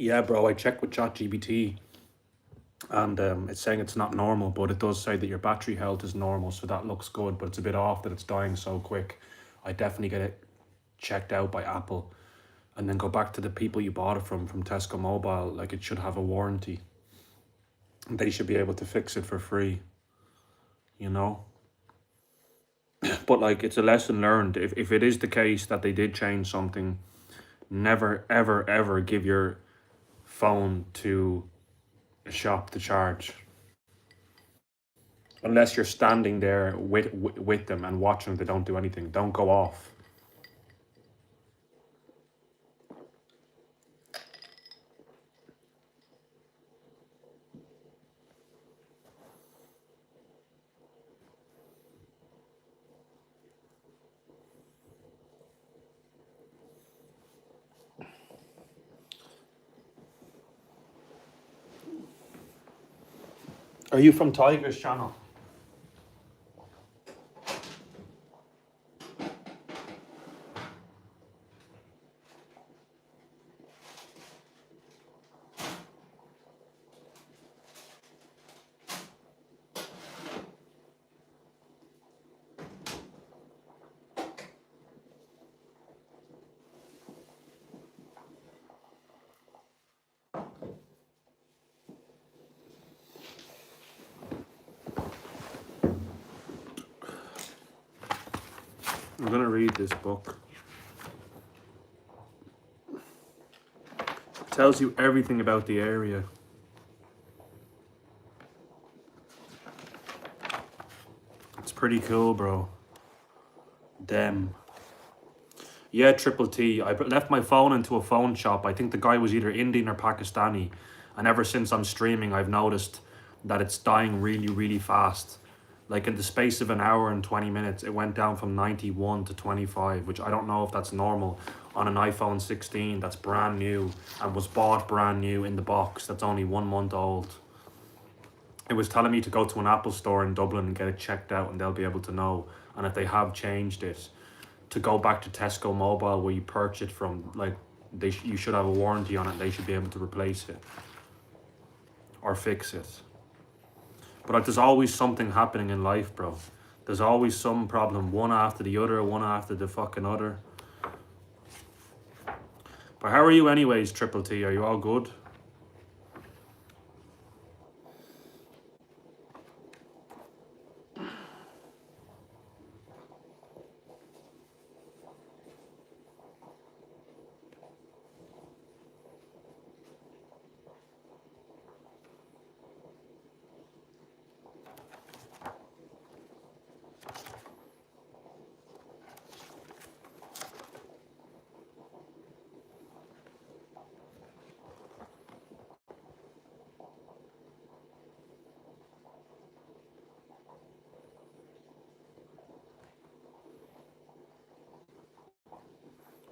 Yeah, bro, I checked with ChatGPT and it's saying it's not normal, but it does say that your battery health is normal, so that looks good, but it's a bit off that it's dying so quick. I definitely get it checked out by Apple and then go back to the people you bought it from Tesco Mobile. Like, it should have a warranty. They should be able to fix it for free, you know? But like, it's a lesson learned. If it is the case that they did change something, never, ever, ever give your phone to a shop to charge. Unless you're standing there with them and watching them, they don't do anything. Don't go off. Are you from Tiger's channel? I'm gonna read this book. It tells you everything about the area. It's pretty cool, bro. Them. Yeah, Triple T. I left my phone into a phone shop. I think the guy was either Indian or Pakistani. And ever since I'm streaming, I've noticed that it's dying really, really fast. Like, in the space of an hour and 20 minutes, it went down from 91 to 25, which I don't know if that's normal on an iPhone 16 that's brand new and was bought brand new in the box that's only 1 month old. It was telling me to go to an Apple store in Dublin and get it checked out, and they'll be able to know. And if they have changed it, to go back to Tesco Mobile where you purchase it from, like, you should have a warranty on it. They should be able to replace it or fix it. But like, there's always something happening in life, bro. There's always some problem, one after the other, one after the fucking other. But how are you anyways, Triple T? Are you all good?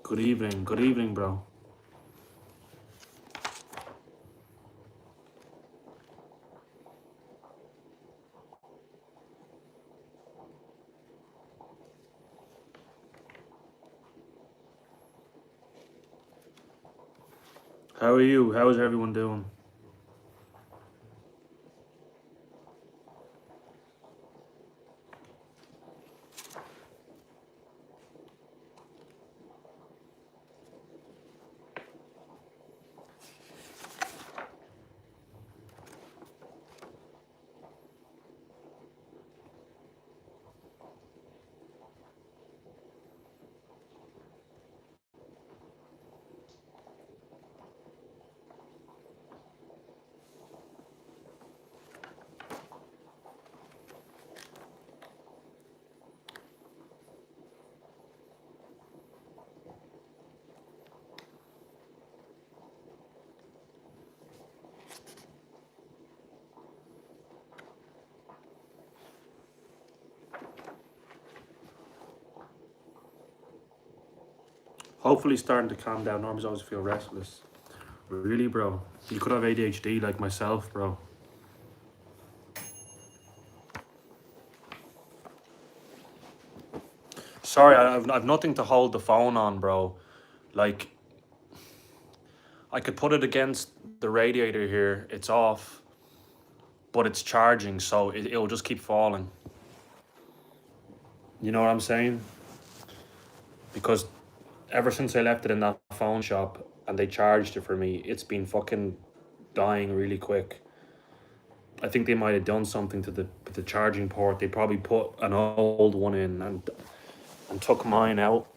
Good evening, bro. How are you? How is everyone doing? Hopefully starting to calm down. Normally I always feel restless. Really, bro? You could have ADHD like myself, bro. Sorry, I've nothing to hold the phone on, bro. Like, I could put it against the radiator here. It's off, but it's charging, so it'll just keep falling. You know what I'm saying? Because ever since I left it in that phone shop and they charged it for me, it's been fucking dying really quick. I think they might have done something to the charging port. They probably put an old one in and took mine out.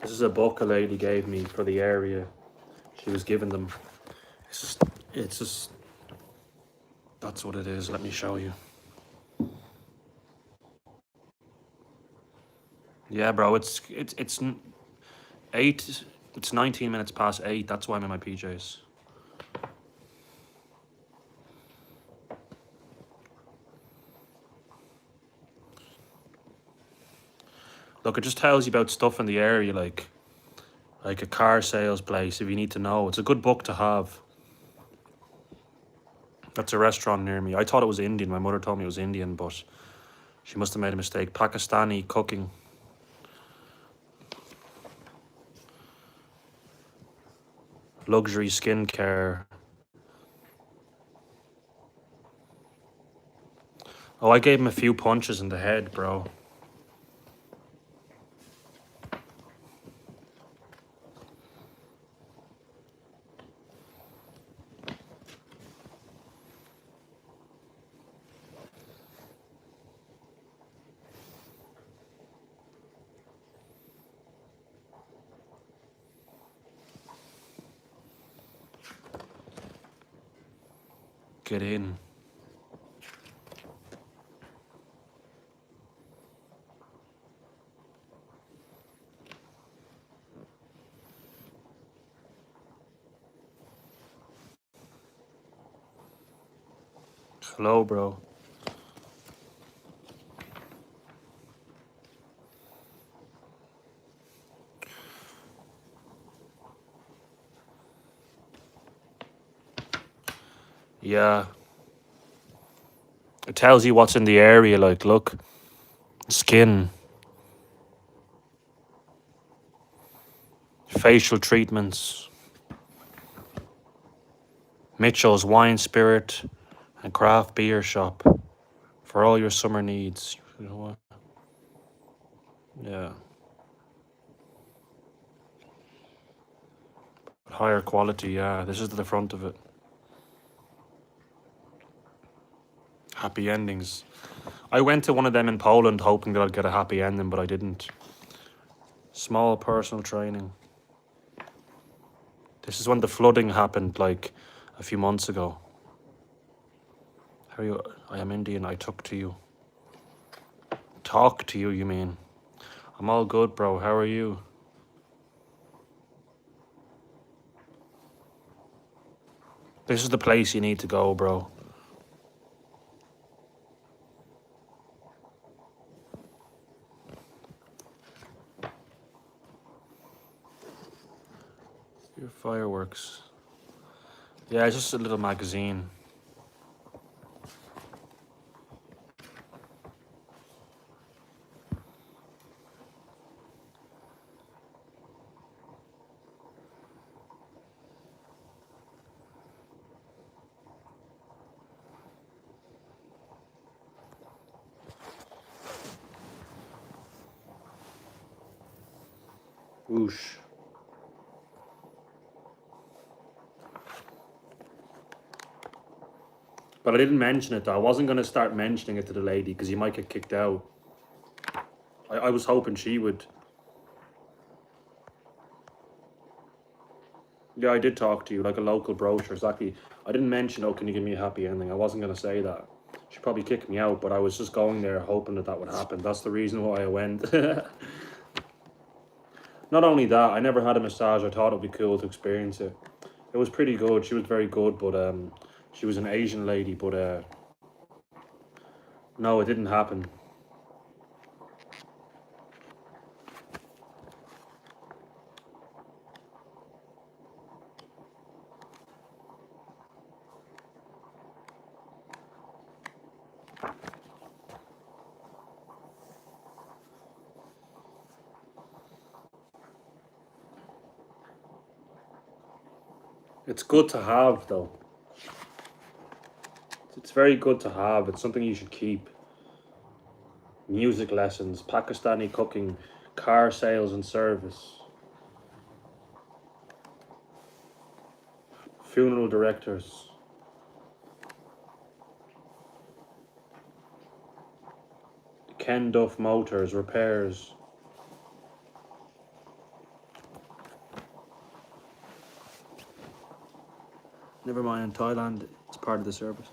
This is a book a lady gave me for the area. She was giving them. It's just that's what it is. Let me show you. Yeah, bro. It's 8. It's 19 minutes past 8. That's why I'm in my PJs. Look, it just tells you about stuff in the area, like a car sales place. If you need to know, it's a good book to have. That's a restaurant near me. I thought it was Indian. My mother told me it was Indian, but she must have made a mistake. Pakistani cooking. Luxury skincare. Oh, I gave him a few punches in the head, bro. Get in. Hello, bro. Yeah. It tells you what's in the area, like, look. Skin. Facial treatments. Mitchell's Wine Spirit and Craft Beer Shop. For all your summer needs. You know what? Yeah. Higher quality, yeah. This is the front of it. Happy endings. I went to one of them in Poland hoping that I'd get a happy ending, but I didn't. Small personal training. This is when the flooding happened, like a few months ago. How are you? I am Indian. I took to you. Talk to you, you mean? I'm all good, bro. How are you? This is the place you need to go, bro. Your fireworks. Yeah, it's just a little magazine. Whoosh. But I didn't mention it though. I wasn't gonna start mentioning it to the lady because you might get kicked out. I was hoping she would. Yeah, I did talk to you like a local brochure. Exactly. I didn't mention, oh, can you give me a happy ending? I wasn't gonna say that. She'd probably kick me out, but I was just going there hoping that that would happen. That's the reason why I went. Not only that, I never had a massage. I thought it'd be cool to experience it. It was pretty good. She was very good, but she was an Asian lady. But no, it didn't happen. It's good to have, though. It's very good to have. It's something you should keep. Music lessons, Pakistani cooking, car sales and service, funeral directors. Ken Duff Motors, repairs. Never mind, in Thailand, it's part of the service.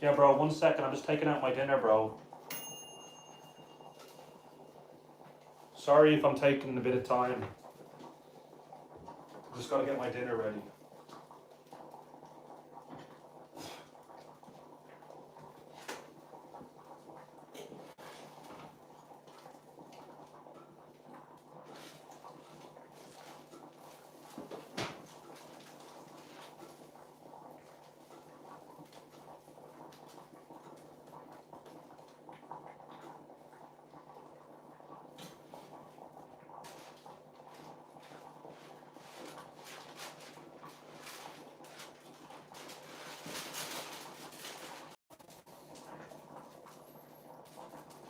Yeah, bro, 1 second. I'm just taking out my dinner, bro. Sorry if I'm taking a bit of time. Just gotta get my dinner ready.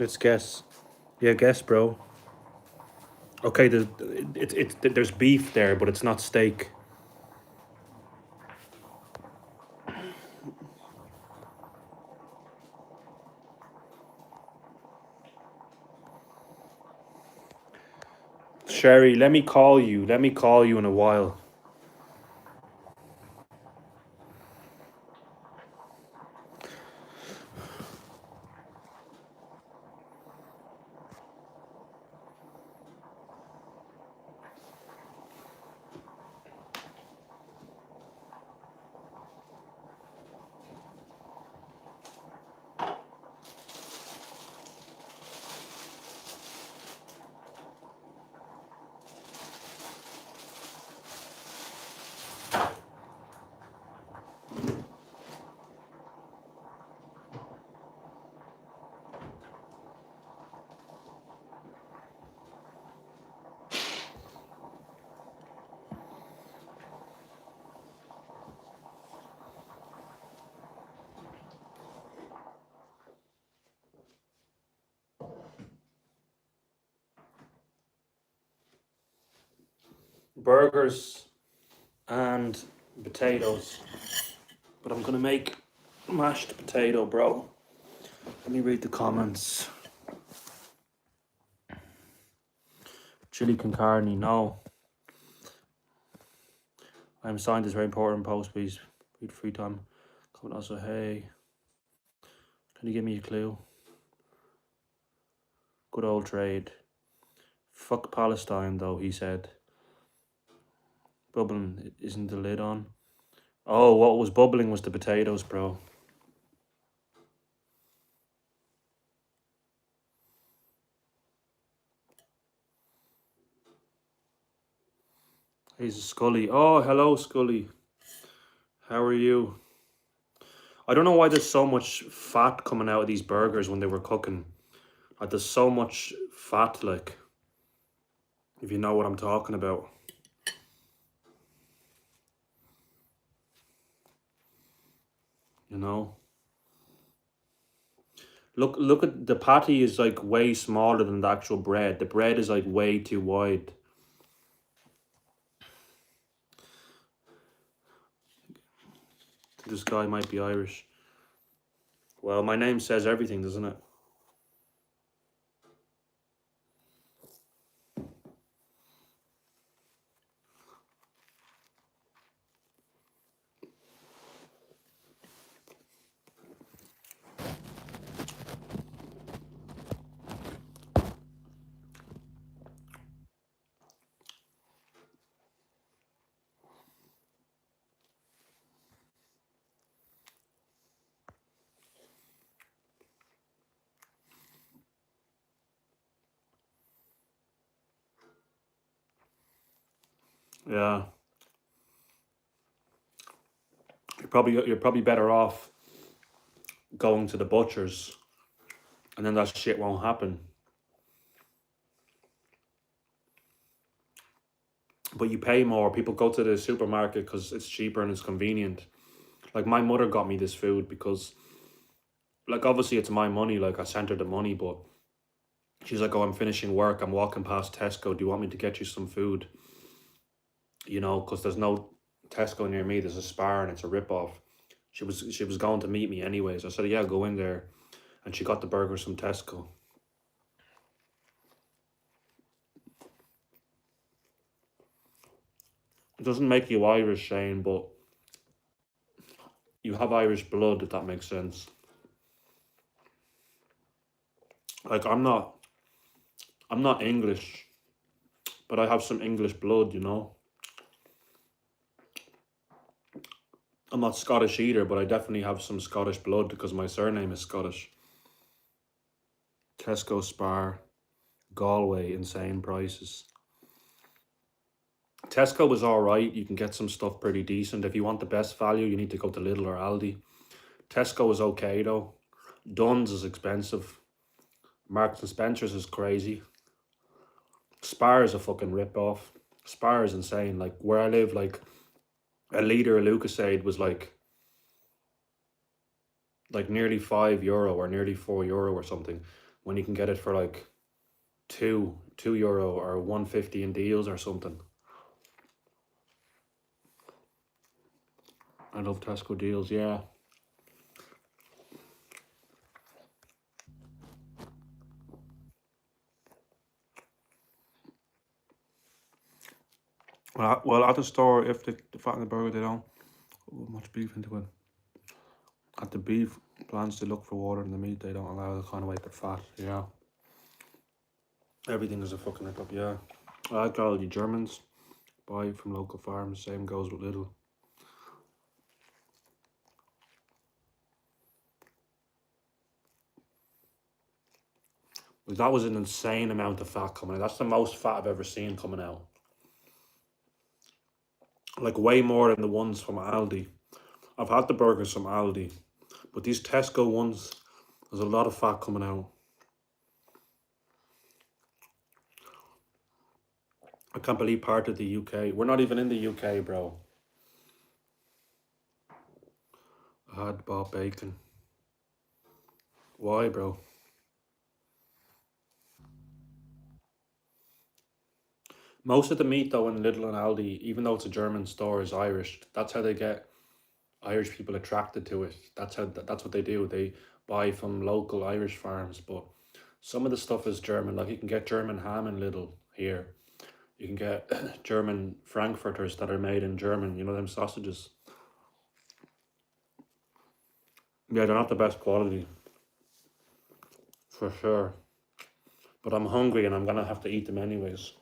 Let's guess. Yeah, guess, bro. Okay, there's beef there, but it's not steak. Sherry, let me call you. Let me call you in a while. Burgers and potatoes. But I'm gonna make mashed potato, bro. Let me read the comments. Chili con carne, no. I'm signed this very important post, please. Read free time. Comment also, hey. Can you give me a clue? Good old trade. Fuck Palestine, though, he said. Bubbling, isn't the lid on? Oh, what was bubbling was the potatoes, bro. He's a Scully. Oh, hello, Scully. How are you? I don't know why there's so much fat coming out of these burgers when they were cooking. Like, there's so much fat, like, if you know what I'm talking about. You know? Look at the patty is like way smaller than the actual bread. The bread is like way too wide. This guy might be Irish. Well, my name says everything, doesn't it? Yeah. You're probably better off going to the butcher's, and then that shit won't happen. But you pay more. People go to the supermarket because it's cheaper and it's convenient. Like my mother got me this food because, like, obviously it's my money. Like I sent her the money, but she's like, "Oh, I'm finishing work. I'm walking past Tesco. Do you want me to get you some food?" You know, because there's no Tesco near me. There's a Spar and it's a rip off. She was going to meet me anyways. I said, "Yeah, go in there," and she got the burgers from Tesco. It doesn't make you Irish, Shane, but you have Irish blood, if that makes sense. Like I'm not English, but I have some English blood, you know. I'm not Scottish either, but I definitely have some Scottish blood because my surname is Scottish. Tesco, Spar, Galway, insane prices. Tesco is all right. You can get some stuff pretty decent. If you want the best value, you need to go to Lidl or Aldi. Tesco is okay though. Dunn's is expensive. Marks and Spencer's is crazy. Spar is a fucking rip off. Spar is insane. Like where I live, like a liter of Lucasade was like nearly €5 or nearly €4 or something, when you can get it for like €2 or 150 in deals or something. I love Tesco deals, yeah. Well, at the store, if the fat in the burger, they don't put much beef into it. At the beef plants, they look for water in the meat. They don't allow the kind of weight the fat. Yeah, everything is a fucking rip up. Yeah, I like all the Germans buy from local farms. Same goes with Lidl. Like, that was an insane amount of fat coming out. That's the most fat I've ever seen coming out. Like way more than the ones from Aldi. I've had the burgers from Aldi, but these Tesco ones, there's a lot of fat coming out. I can't believe part of the UK. We're not even in the UK, bro. I had bought bacon. Why, bro? Most of the meat, though, in Lidl and Aldi, even though it's a German store, is Irish. That's how they get Irish people attracted to it. That's what they do. They buy from local Irish farms, but some of the stuff is German. Like you can get German ham in Lidl here. You can get German Frankfurters that are made in German. You know them sausages. Yeah, they're not the best quality, for sure. But I'm hungry and I'm gonna have to eat them anyways.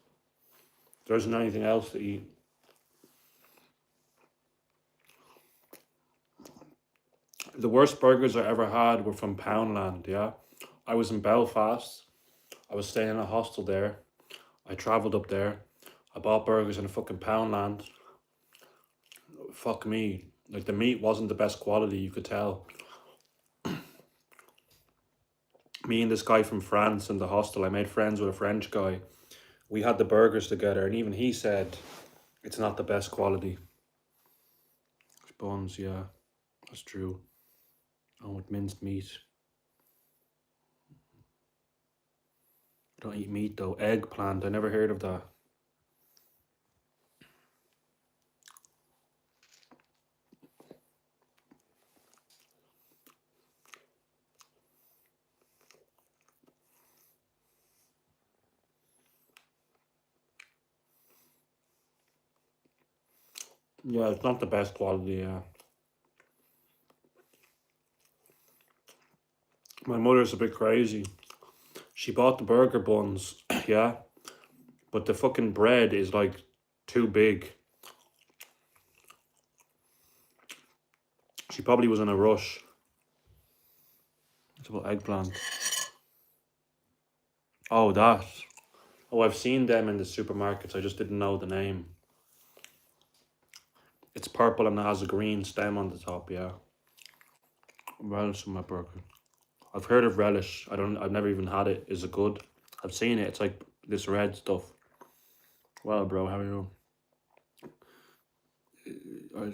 There isn't anything else to eat. The worst burgers I ever had were from Poundland, yeah. I was in Belfast. I was staying in a hostel there. I travelled up there. I bought burgers in a fucking Poundland. Fuck me. Like the meat wasn't the best quality, you could tell. Me and this guy from France in the hostel, I made friends with a French guy. We had the burgers together, and even he said it's not the best quality. Buns, yeah, that's true. Oh, with minced meat. I don't eat meat though. Eggplant, I never heard of that. Yeah, it's not the best quality, yeah. My mother's a bit crazy. She bought the burger buns, yeah, but the fucking bread is like too big. She probably was in a rush. It's about eggplant. Oh, that. Oh, I've seen them in the supermarkets. I just didn't know the name. It's purple and it has a green stem on the top, yeah. Relish in my burger. I've heard of relish. I've never even had it. Is it good? I've seen it. It's like this red stuff. Well, bro, how are you?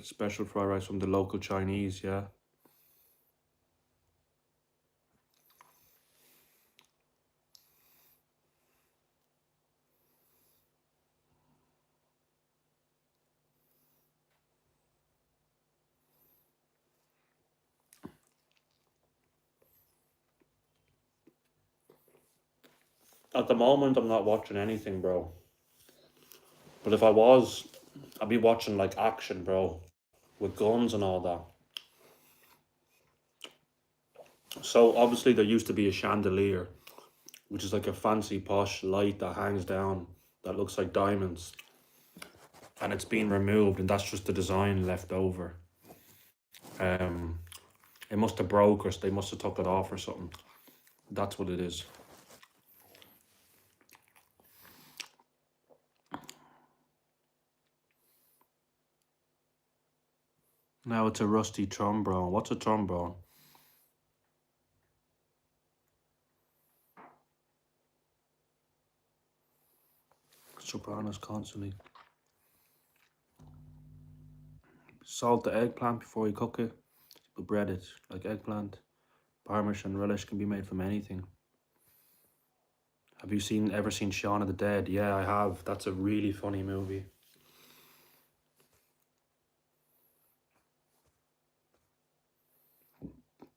Special fried rice from the local Chinese, yeah. At the moment, I'm not watching anything, bro. But if I was, I'd be watching like action, bro, with guns and all that. So obviously there used to be a chandelier, which is like a fancy posh light that hangs down that looks like diamonds. And it's been removed and that's just the design left over. Um it must have broke or they must have took it off or something. That's what it is. Now it's a rusty trombone. What's a trombone? Sopranos constantly. Salt the eggplant before you cook it. But bread it like eggplant. Parmesan relish can be made from anything. Have you ever seen Shaun of the Dead? Yeah, I have. That's a really funny movie.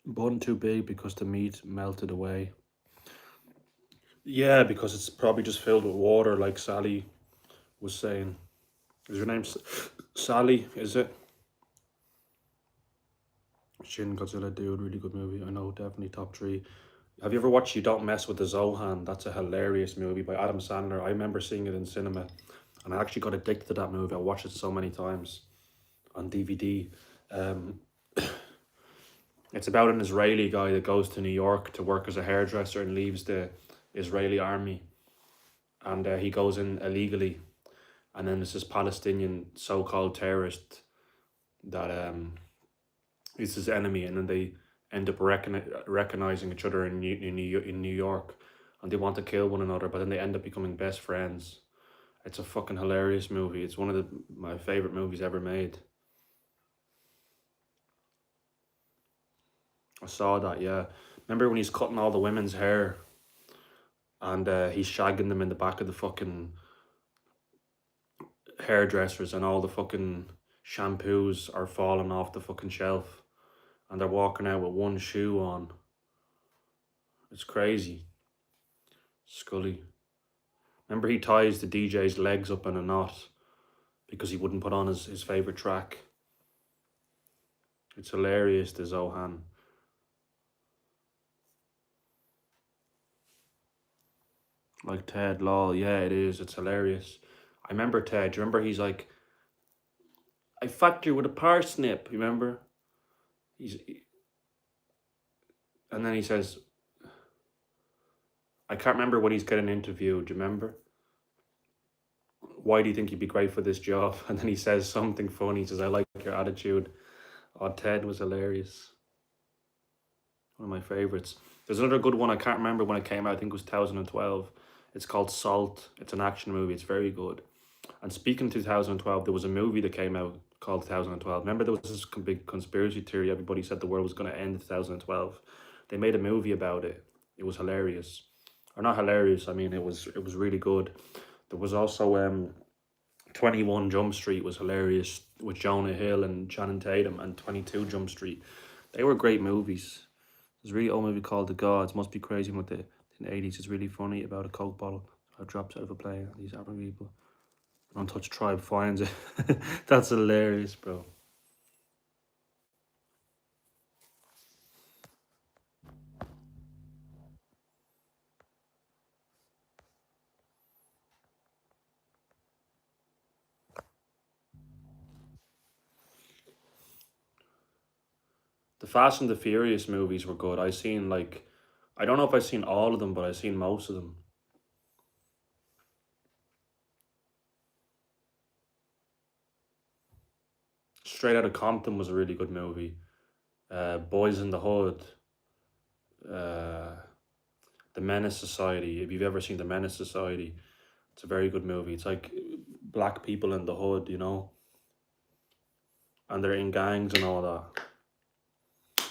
Bun too big because the meat melted away. Yeah, because it's probably just filled with water, like Sally was saying. Is your name Sally? Is it? Shin Godzilla, dude, really good movie. I know, definitely top three. Have you ever watched You Don't Mess with the Zohan? That's a hilarious movie by Adam Sandler. I remember seeing it in cinema, and I actually got addicted to that movie. I watched it so many times on DVD. Um, it's about an Israeli guy that goes to New York to work as a hairdresser and leaves the Israeli army, and he goes in illegally, and then there's this Palestinian so-called terrorist that is his enemy, and then they end up recognizing each other in New York, and they want to kill one another, but then they end up becoming best friends. It's a fucking hilarious movie. It's one of my favorite movies ever made. I saw that, yeah. Remember when he's cutting all the women's hair and he's shagging them in the back of the fucking hairdressers, and all the fucking shampoos are falling off the fucking shelf and they're walking out with one shoe on. It's crazy. Scully. Remember he ties the DJ's legs up in a knot because he wouldn't put on his favourite track. It's hilarious, the Zohan. Like Ted, lol. Yeah, it is. It's hilarious. I remember Ted. Do you remember he's like, I fucked you with a parsnip, remember? He's And then he says, I can't remember when he's getting interviewed, do you remember? Why do you think you'd be great for this job? And then he says something funny. He says, I like your attitude. Oh, Ted was hilarious. One of my favorites. There's another good one. I can't remember when it came out. I think it was 2012. It's called Salt. It's an action movie. It's very good. And speaking of 2012, there was a movie that came out called 2012. Remember there was this big conspiracy theory. Everybody said the world was going to end in 2012. They made a movie about it. It was hilarious. Or not hilarious. I mean, it was really good. There was also 21 Jump Street was hilarious with Jonah Hill and Channing Tatum, and 22 Jump Street. They were great movies. There's a really old movie called The Gods. Must be crazy with the in the 80s. It's really funny about a Coke bottle that drops out of a plane. These African people. Untouched Tribe finds it. That's hilarious, bro. The Fast and the Furious movies were good. I don't know if I've seen all of them, but I've seen most of them. Straight Outta Compton was a really good movie. Boys in the Hood. Uh, The Menace Society. If you've ever seen The Menace Society, it's a very good movie. It's like black people in the hood, you know, and they're in gangs and all that.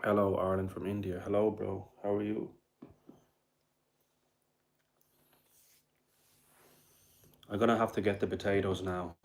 Hello, Arlen from India. Hello, bro. How are you? I'm gonna have to get the potatoes now.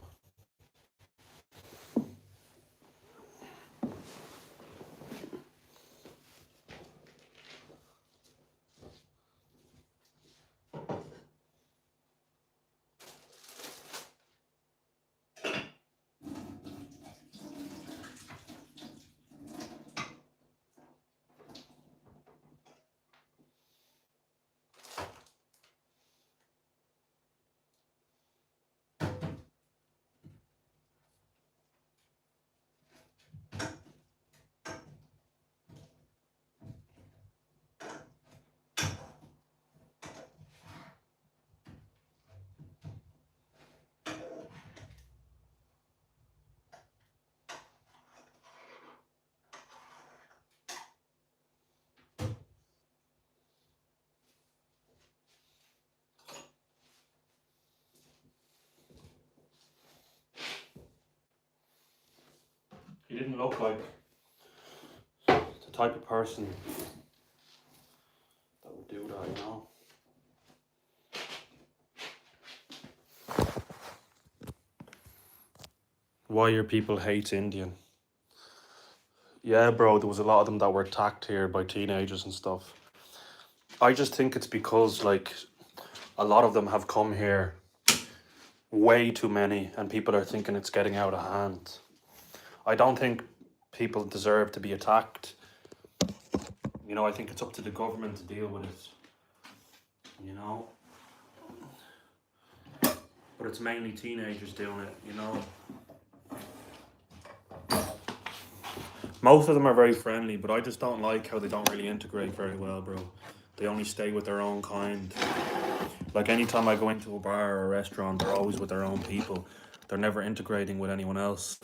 He didn't look like the type of person that would do that, you know. Why your people hate Indian? Yeah, bro, there was a lot of them that were attacked here by teenagers and stuff. I just think it's because, like, a lot of them have come here, way too many, and people are thinking it's getting out of hand. I don't think people deserve to be attacked. You know, I think it's up to the government to deal with it. You know? But it's mainly teenagers doing it, you know? Most of them are very friendly, but I just don't like how they don't really integrate very well, bro. They only stay with their own kind. Like, anytime I go into a bar or a restaurant, they're always with their own people. They're never integrating with anyone else.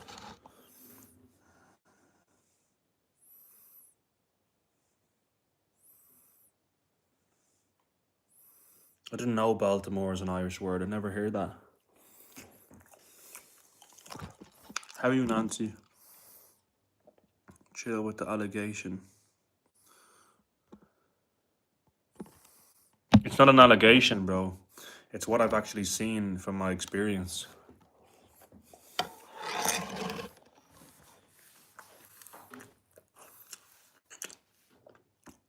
I didn't know Baltimore is an Irish word. I never heard that. How are you, Nancy? Chill with the allegation. It's not an allegation, bro. It's what I've actually seen from my experience.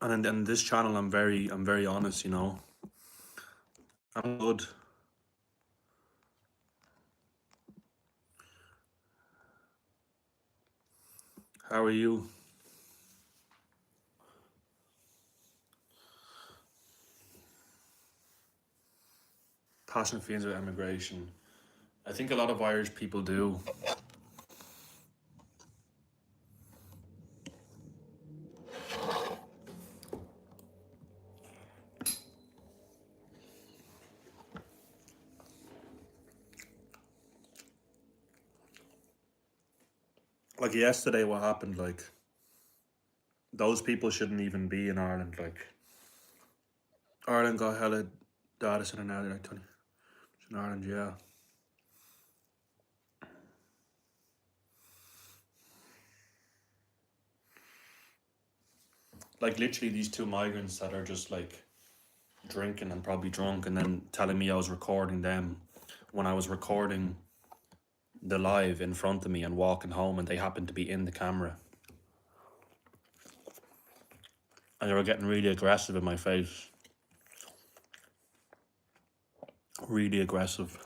And in this channel, I'm very honest, you know. I'm good. How are you? Passionate feelings with immigration. I think a lot of Irish people do. Like yesterday, what happened? Like, those people shouldn't even be in Ireland. Like, Ireland got hella data center now. Like, in Ireland, yeah. Like, literally, these two migrants that are just like drinking and probably drunk, and then telling me I was recording them when I was recording the live in front of me and walking home, and they happened to be in the camera. And they were getting really aggressive in my face. Really aggressive.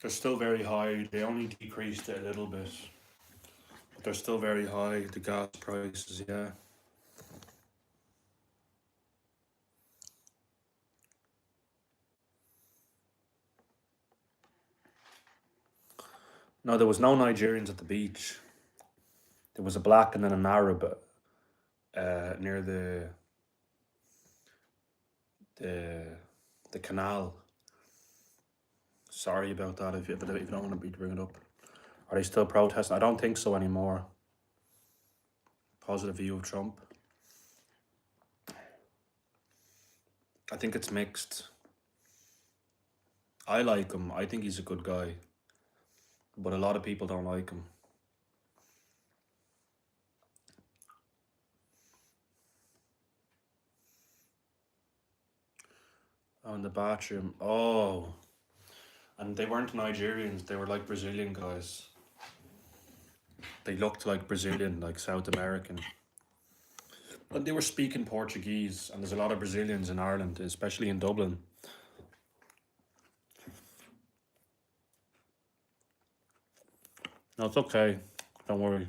They're still very high. They only decreased it a little bit. But they're still very high, the gas prices, yeah. No, there was no Nigerians at the beach. There was a black and then an Arab near the the canal. Sorry about that if if you don't want to bring it up. Are they still protesting? I don't think so anymore. Positive view of Trump. I think it's mixed. I like him. I think he's a good guy. But a lot of people don't like him. Oh, in the bathroom. Oh. And they weren't Nigerians, they were like Brazilian guys. They looked like Brazilian, like South American. But they were speaking Portuguese, and there's a lot of Brazilians in Ireland, especially in Dublin. No, it's okay. Don't worry.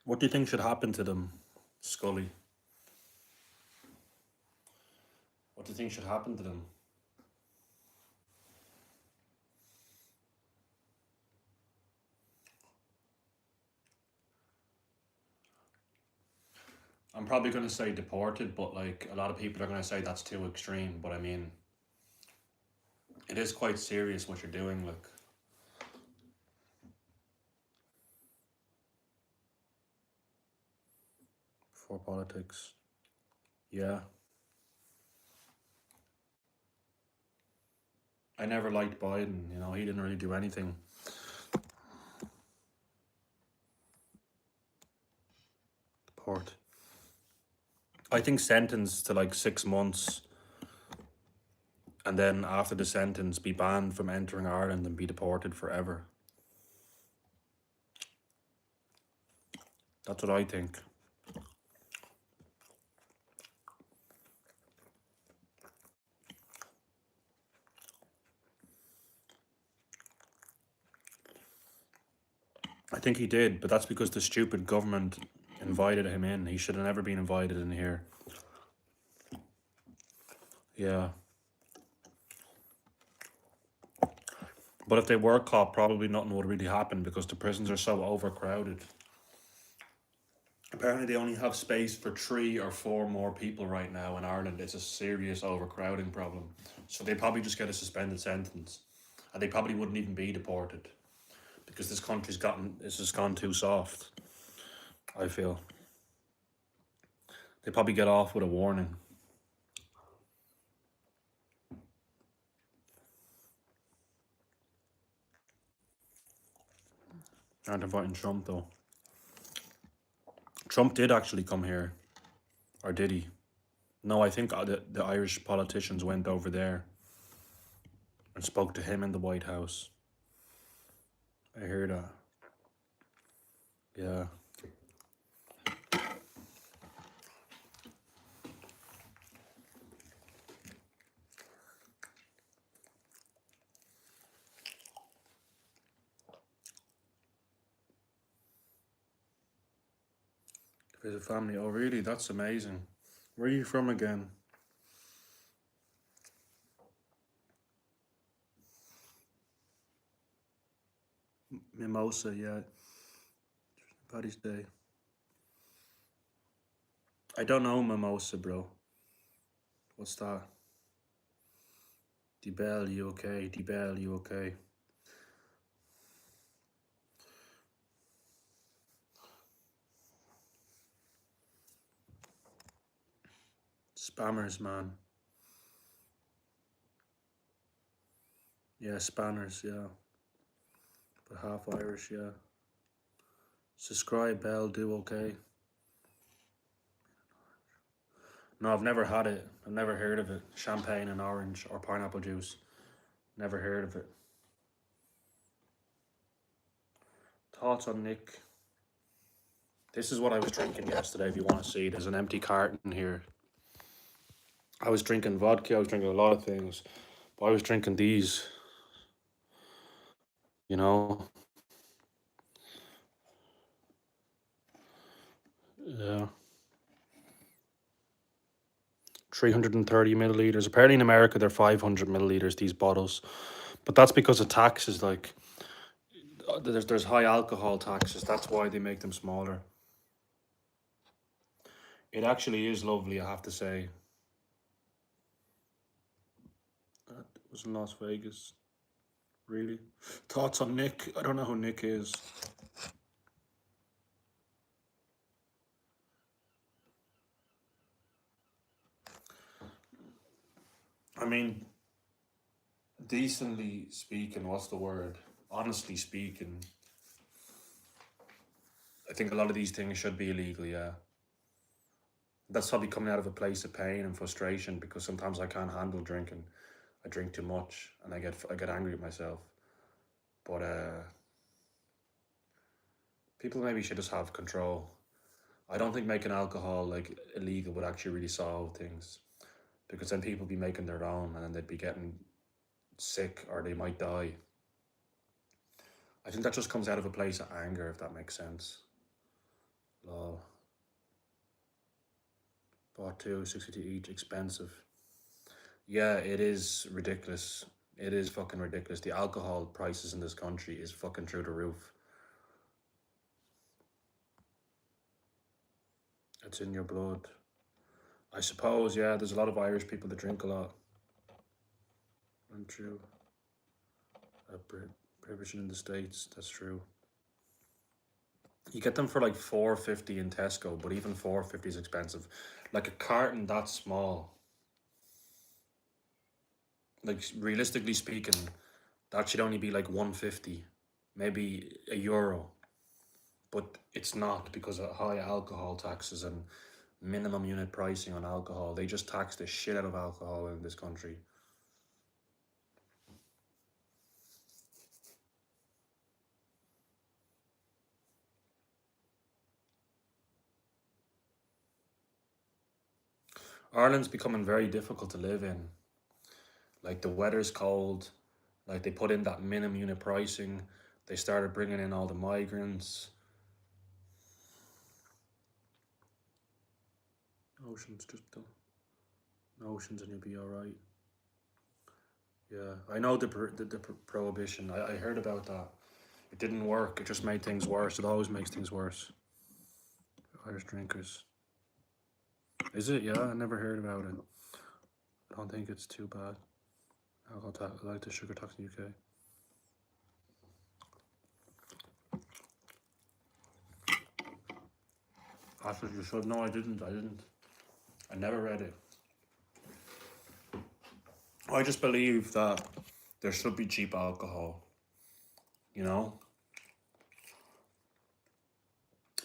What do you think should happen to them, Scully? What do you think should happen to them? I'm probably going to say deported, but like a lot of people are going to say that's too extreme. But I mean, it is quite serious what you're doing. Like, for politics. Yeah. I never liked Biden. You know, he didn't really do anything. Deport. I think sentenced to like 6 months, and then after the sentence, be banned from entering Ireland and be deported forever. That's what I think. I think he did, but that's because the stupid government invited him in. He should have never been invited in here. Yeah. But if they were caught, probably nothing would really happen because the prisons are so overcrowded. Apparently, they only have space for 3 or 4 more people right now in Ireland. It's a serious overcrowding problem. So they probably just get a suspended sentence, and they probably wouldn't even be deported because it's just gone too soft. I feel they probably get off with a warning. Aren't inviting Trump though. Trump did actually come here, or did he? No, I think the Irish politicians went over there and spoke to him in the White House. I heard that. Yeah. Visit family. Oh, really? That's amazing. Where are you from again? Mimosa, yeah. Paddy's Day. I don't know Mimosa, bro. What's that? DeBell, you okay? DeBell, you okay? Spammers, man. Yeah, Spanners, yeah. But half Irish, yeah. Subscribe, Bell, do okay. No, I've never had it. I've never heard of it. Champagne and orange or pineapple juice. Never heard of it. Thoughts on Nick? This is what I was drinking yesterday, if you want to see. There's an empty carton here. I was drinking vodka, I was drinking a lot of things. But I was drinking these, you know. Yeah. 330 milliliters. Apparently in America they're 500 milliliters, these bottles. But that's because of taxes, like there's high alcohol taxes. That's why they make them smaller. It actually is lovely, I have to say. That was in Las Vegas. Really? Thoughts on Nick? I don't know who Nick is. I mean, decently speaking, what's the word? Honestly speaking, I think a lot of these things should be illegal, yeah. That's probably coming out of a place of pain and frustration because sometimes I can't handle drinking. I drink too much and I get angry at myself. But people maybe should just have control. I don't think making alcohol like illegal would actually really solve things because then people be making their own and then they'd be getting sick or they might die. I think that just comes out of a place of anger, if that makes sense. Law. Bought two, 62 each, expensive. Yeah, it is ridiculous. It is fucking ridiculous. The alcohol prices in this country is fucking through the roof. It's in your blood. I suppose, yeah, there's a lot of Irish people that drink a lot. And true. Prohibition in the States, that's true. You get them for like $4.50 in Tesco, but even $4.50 is expensive. Like a carton that small. Like realistically speaking, that should only be like $1.50, maybe €1. But it's not because of high alcohol taxes and minimum unit pricing on alcohol. They just tax the shit out of alcohol in this country. Ireland's becoming very difficult to live in. Like the weather's cold, like they put in that minimum unit pricing. They started bringing in all the migrants. Oceans, just oceans, and you'll be all right. Yeah, I know the prohibition. I heard about that. It didn't work. It just made things worse. It always makes things worse. Irish drinkers. Is it? Yeah, I never heard about it. I don't think it's too bad. Alcohol tax, I like the sugar tax in the UK. That's what you should. No, I didn't. I never read it. I just believe that there should be cheap alcohol. You know?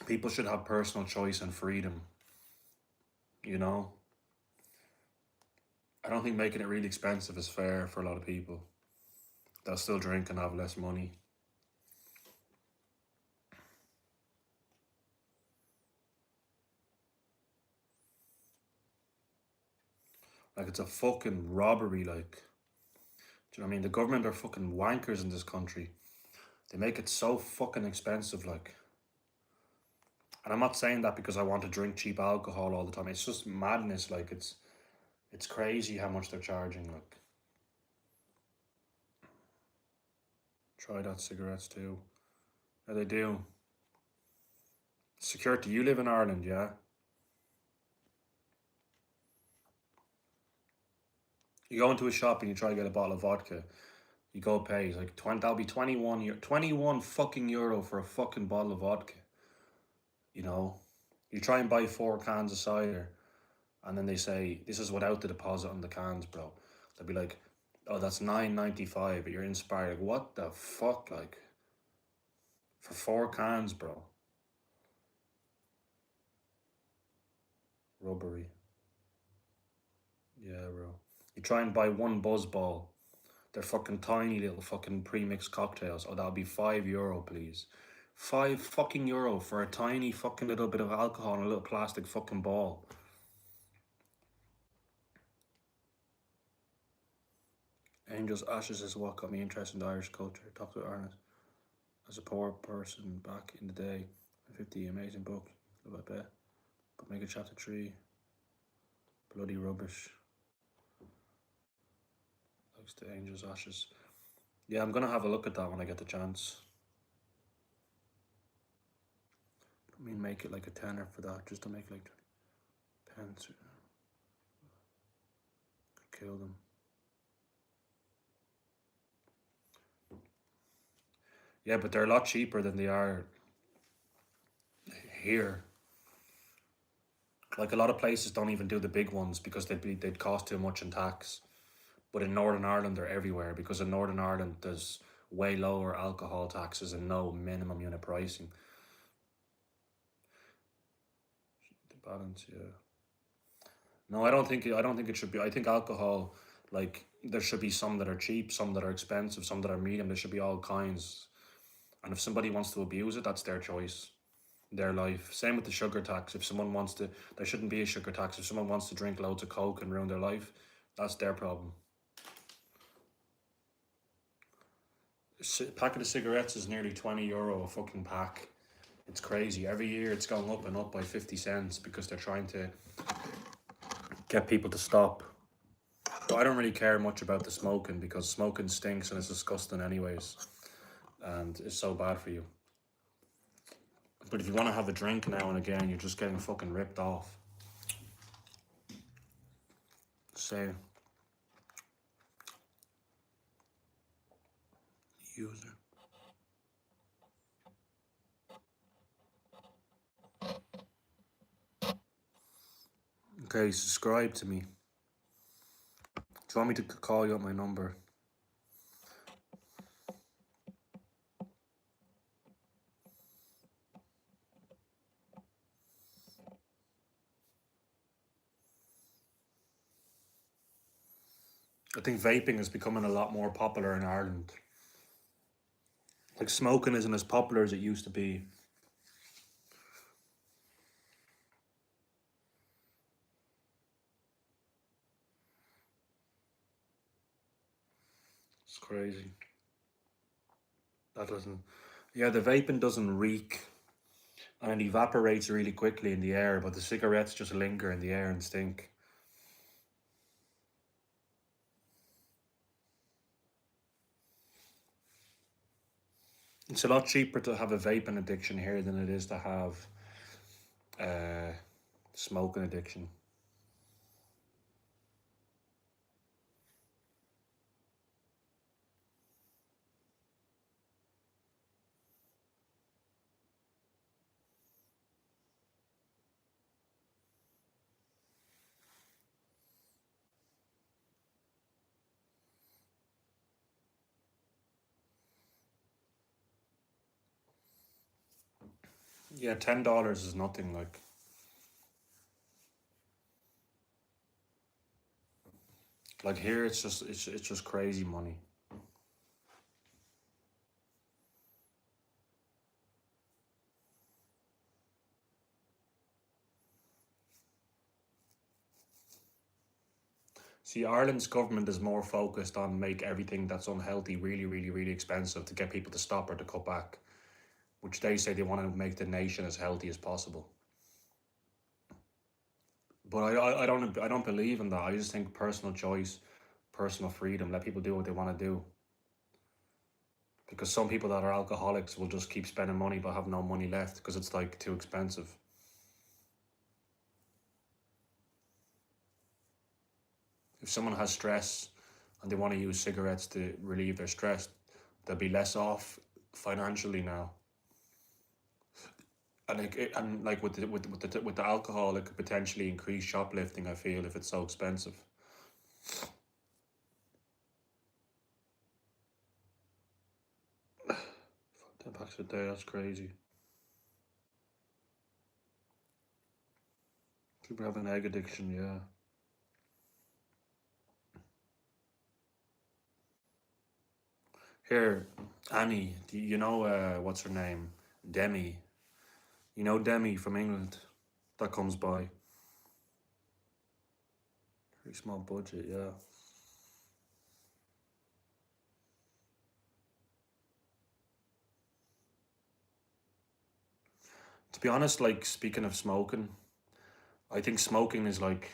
People should have personal choice and freedom. You know? I don't think making it really expensive is fair for a lot of people. They'll still drink and have less money. Like, it's a fucking robbery, like. Do you know what I mean? The government are fucking wankers in this country. They make it so fucking expensive, like. And I'm not saying that because I want to drink cheap alcohol all the time. It's just madness, like, it's crazy how much they're charging, like. Try that cigarettes too. Yeah, they do. Security, you live in Ireland, yeah? You go into a shop and you try to get a bottle of vodka. You go pay, it's like 20, that'll be 21 fucking euro for a fucking bottle of vodka. You know? You try and buy 4 cans of cider, and then they say, this is without the deposit on the cans, bro. They'll be like, oh, that's $9.95, but you're inspired. Like, what the fuck, like? For 4 cans, bro. Rubbery. Yeah, bro. You try and buy one Buzzball. They're fucking tiny little fucking pre-mixed cocktails. Oh, that'll be €5, please. €5 for a tiny fucking little bit of alcohol and a little plastic fucking ball. Angel's Ashes is what got me interested in the Irish culture. Talked to Ernest as a poor person back in the day. 50 amazing book. Live I bet. But make it chapter 3. Bloody rubbish. Likes the Angel's Ashes. Yeah, I'm gonna have a look at that when I get the chance. I mean, make it like a tenner for that, just to make like pence. Could kill them. Yeah, but they're a lot cheaper than they are here. Like a lot of places don't even do the big ones because they'd cost too much in tax. But in Northern Ireland, they're everywhere because in Northern Ireland there's way lower alcohol taxes and no minimum unit pricing. The balance, yeah. No, I don't think it should be. I think alcohol, like there should be some that are cheap, some that are expensive, some that are medium. There should be all kinds. And if somebody wants to abuse it, that's their choice, their life. Same with the sugar tax. If someone wants to, there shouldn't be a sugar tax. If someone wants to drink loads of Coke and ruin their life, that's their problem. A packet of cigarettes is nearly €20 a fucking pack. It's crazy. Every year it's going up and up by 50 cents because they're trying to get people to stop. But I don't really care much about the smoking because smoking stinks and it's disgusting anyways. And it's so bad for you. But if you want to have a drink now and again, you're just getting fucking ripped off. Say, user. Okay, subscribe to me. Do you want me to call you up my number? I think vaping is becoming a lot more popular in Ireland. Like smoking isn't as popular as it used to be. It's crazy. That doesn't. Yeah, the vaping doesn't reek and it evaporates really quickly in the air, but the cigarettes just linger in the air and stink. It's a lot cheaper to have a vaping addiction here than it is to have smoking addiction. Yeah, $10 is nothing. Like here, it's just crazy money. See, Ireland's government is more focused on make everything that's unhealthy really, really, really expensive to get people to stop or to cut back, which they say they want to make the nation as healthy as possible. But I don't believe in that. I just think personal choice, personal freedom, let people do what they want to do. Because some people that are alcoholics will just keep spending money but have no money left because it's like too expensive. If someone has stress and they want to use cigarettes to relieve their stress, they'll be less off financially now. And with the alcohol, it could potentially increase shoplifting. I feel if it's so expensive. $10 a day, that's crazy. People have an egg addiction, yeah. Here, Annie, do you know what's her name? Demi. You know Demi from England that comes by. Very small budget, yeah. be honest, like speaking of smoking, I think smoking is like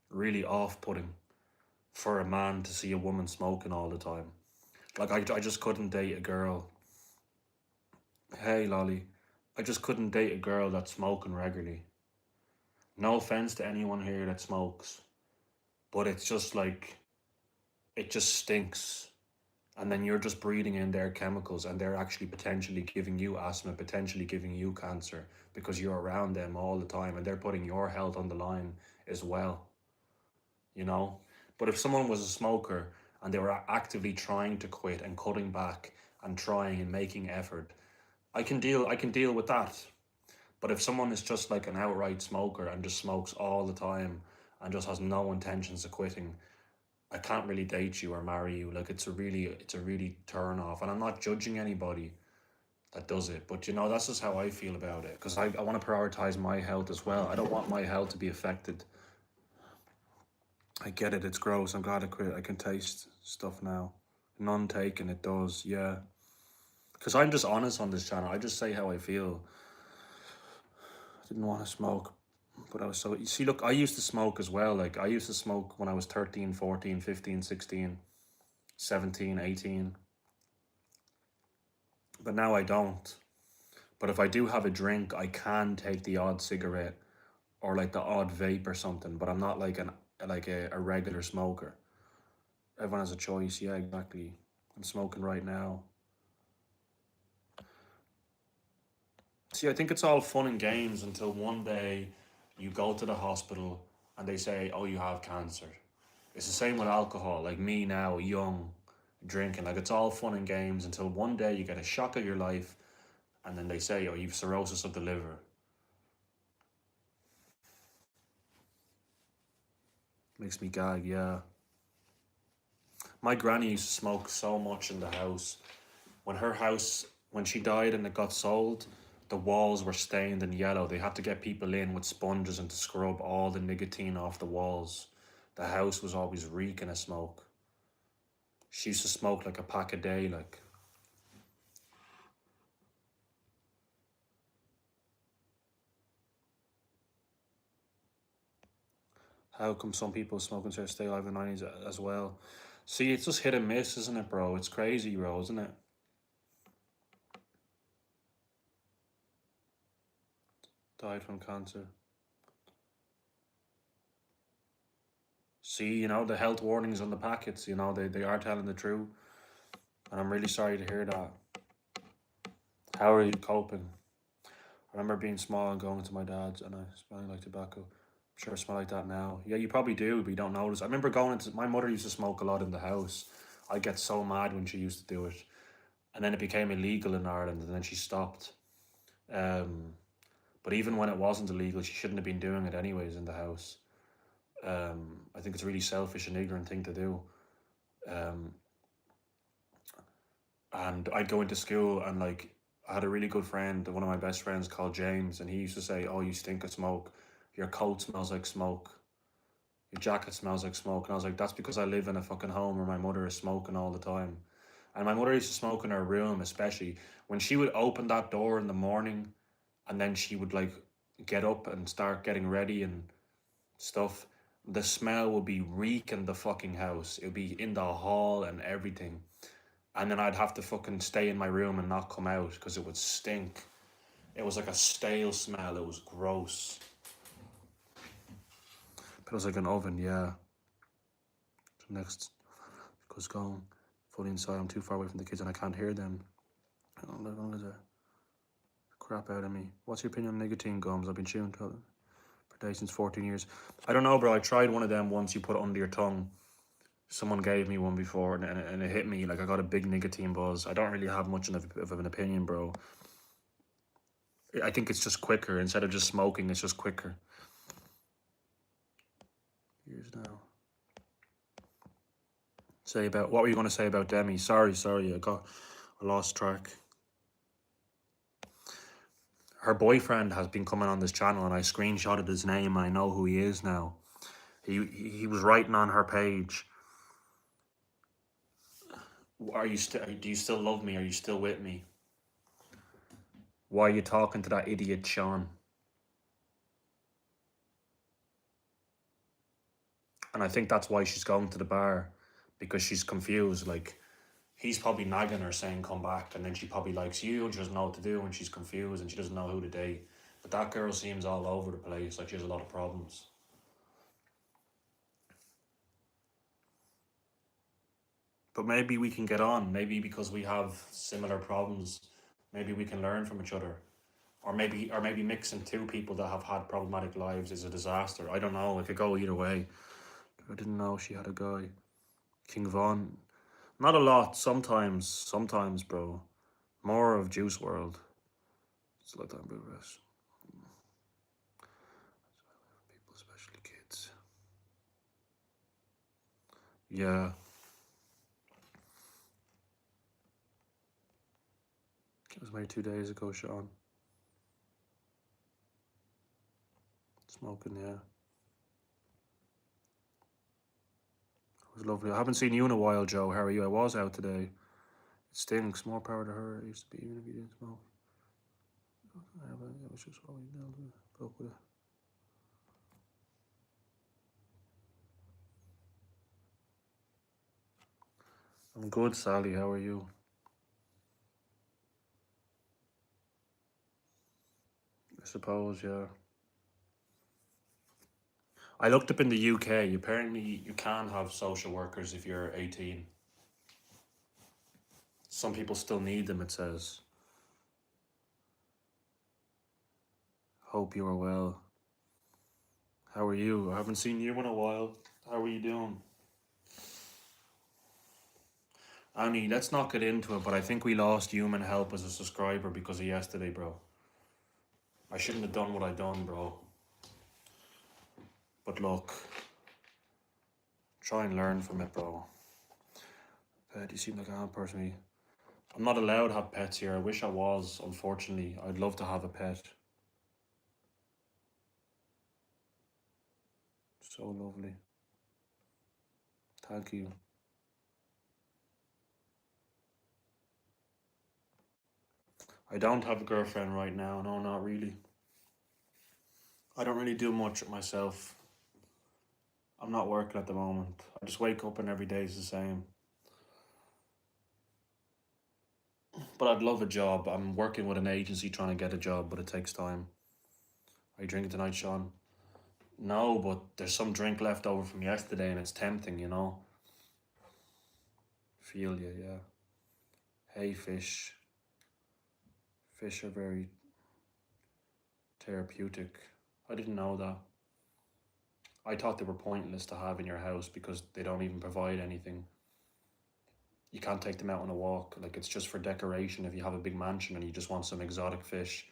really off-putting for a man to see a woman smoking all the time. Like I just couldn't date a girl. Hey Lolly, I just couldn't date a girl that's smoking regularly. No offense to anyone here that smokes, but it's just like it just stinks. And then you're just breathing in their chemicals, and they're actually potentially giving you asthma, potentially giving you cancer because you're around them all the time, and they're putting your health on the line as well, you know? But if someone was a smoker and they were actively trying to quit and cutting back and trying and making effort, I can deal with that. But if someone is just like an outright smoker and just smokes all the time and just has no intentions of quitting, I can't really date you or marry you. Like it's a really turn off. And I'm not judging anybody that does it, but that's just how I feel about it. Because I want to prioritize my health as well. I don't want my health to be affected. I get it, it's gross. I'm glad I quit. I can taste stuff now. None taken, it does, yeah. Because I'm just honest on this channel. I just say how I feel. I didn't want to smoke, but I was so... You see, look, I used to smoke as well. Like, I used to smoke when I was 13, 14, 15, 16, 17, 18. But now I don't. But if I do have a drink, I can take the odd cigarette or like the odd vape or something. But I'm not like a regular smoker. Everyone has a choice. Yeah, exactly. I'm smoking right now. See, I think it's all fun and games until one day you go to the hospital and they say, oh, you have cancer. It's the same with alcohol. Like me now, young, drinking. Like it's all fun and games until one day you get a shock of your life and then they say, oh, you've cirrhosis of the liver. Makes me gag, yeah. My granny used to smoke so much in the house. When she died and it got sold, the walls were stained in yellow. They had to get people in with sponges and to scrub all the nicotine off the walls. The house was always reeking of smoke. She used to smoke like a pack a day, like. How come some people smoking cigarettes stay alive in the 90s as well? See, it's just hit and miss, isn't it, bro? It's crazy, bro, isn't it? Died from cancer. See, the health warnings on the packets, they are telling the truth. And I'm really sorry to hear that. How are you coping? I remember being small and going to my dad's and I smelling like tobacco. I'm sure I smell like that now. Yeah, you probably do, but you don't notice. I remember my mother used to smoke a lot in the house. I'd get so mad when she used to do it. And then it became illegal in Ireland and then she stopped. But even when it wasn't illegal, she shouldn't have been doing it anyways in the house. I think it's a really selfish and ignorant thing to do. And I'd go into school and like I had a really good friend, one of my best friends called James, and he used to say, oh, you stink of smoke. Your coat smells like smoke. Your jacket smells like smoke. And I was like, that's because I live in a fucking home where my mother is smoking all the time. And my mother used to smoke in her room, especially when she would open that door in the morning and then she would like get up and start getting ready and stuff. The smell would be reeking the fucking house. It would be in the hall and everything. And then I'd have to fucking stay in my room and not come out because it would stink. It was like a stale smell. It was gross. But it was like an oven, yeah. Next, goes going. Fully inside, I'm too far away from the kids and I can't hear them. I don't know, the crap out of me. What's your opinion on nicotine gums? I've been chewing per day since 14 years. I don't know, bro. I tried one of them once you put it under your tongue. Someone gave me one before and it hit me. Like I got a big nicotine buzz. I don't really have much of an opinion, bro. I think it's just quicker. Instead of just smoking, it's just quicker. Years now. What were you going to say about Demi? Sorry, I lost track. Her boyfriend has been coming on this channel and I screenshotted his name and I know who he is now. He was writing on her page, do you still love me? Are you still with me? Why are you talking to that idiot Sean? And I think that's why she's going to the bar, because she's confused. Like, he's probably nagging her saying, come back. And then she probably likes you and she doesn't know what to do and she's confused and she doesn't know who to date. But that girl seems all over the place. Like, she has a lot of problems. But maybe we can get on. Maybe because we have similar problems, maybe we can learn from each other. Or maybe mixing two people that have had problematic lives is a disaster. I don't know. It could go either way. I didn't know she had a guy. King Von. Not a lot. Sometimes, bro. More of Juice World. It's like that, bro. People, especially kids. Yeah. It was maybe 2 days ago, Sean. Smoking, yeah. It was lovely. I haven't seen you in a while, Joe. How are you? I was out today. It stinks. More power to her. It used to be, even if you didn't smoke. It was just what we broke with it. I'm good, Sally. How are you? I suppose, yeah. I looked up in the UK. Apparently, you can have social workers if you're 18. Some people still need them, it says. Hope you are well. How are you? I haven't seen you in a while. How are you doing? Annie, let's not get into it, but I think we lost human help as a subscriber because of yesterday, bro. I shouldn't have done what I done, bro. But look, try and learn from it, bro. Pet, you seem like a hand person. I'm not allowed to have pets here. I wish I was, unfortunately. I'd love to have a pet. So lovely. Thank you. I don't have a girlfriend right now. No, not really. I don't really do much myself. I'm not working at the moment. I just wake up and every day is the same. But I'd love a job. I'm working with an agency trying to get a job, but it takes time. Are you drinking tonight, Sean? No, but there's some drink left over from yesterday and it's tempting, you know? Feel you, yeah. Hey, fish. Fish are very therapeutic. I didn't know that. I thought they were pointless to have in your house because they don't even provide anything. You can't take them out on a walk. Like, it's just for decoration if you have a big mansion and you just want some exotic fish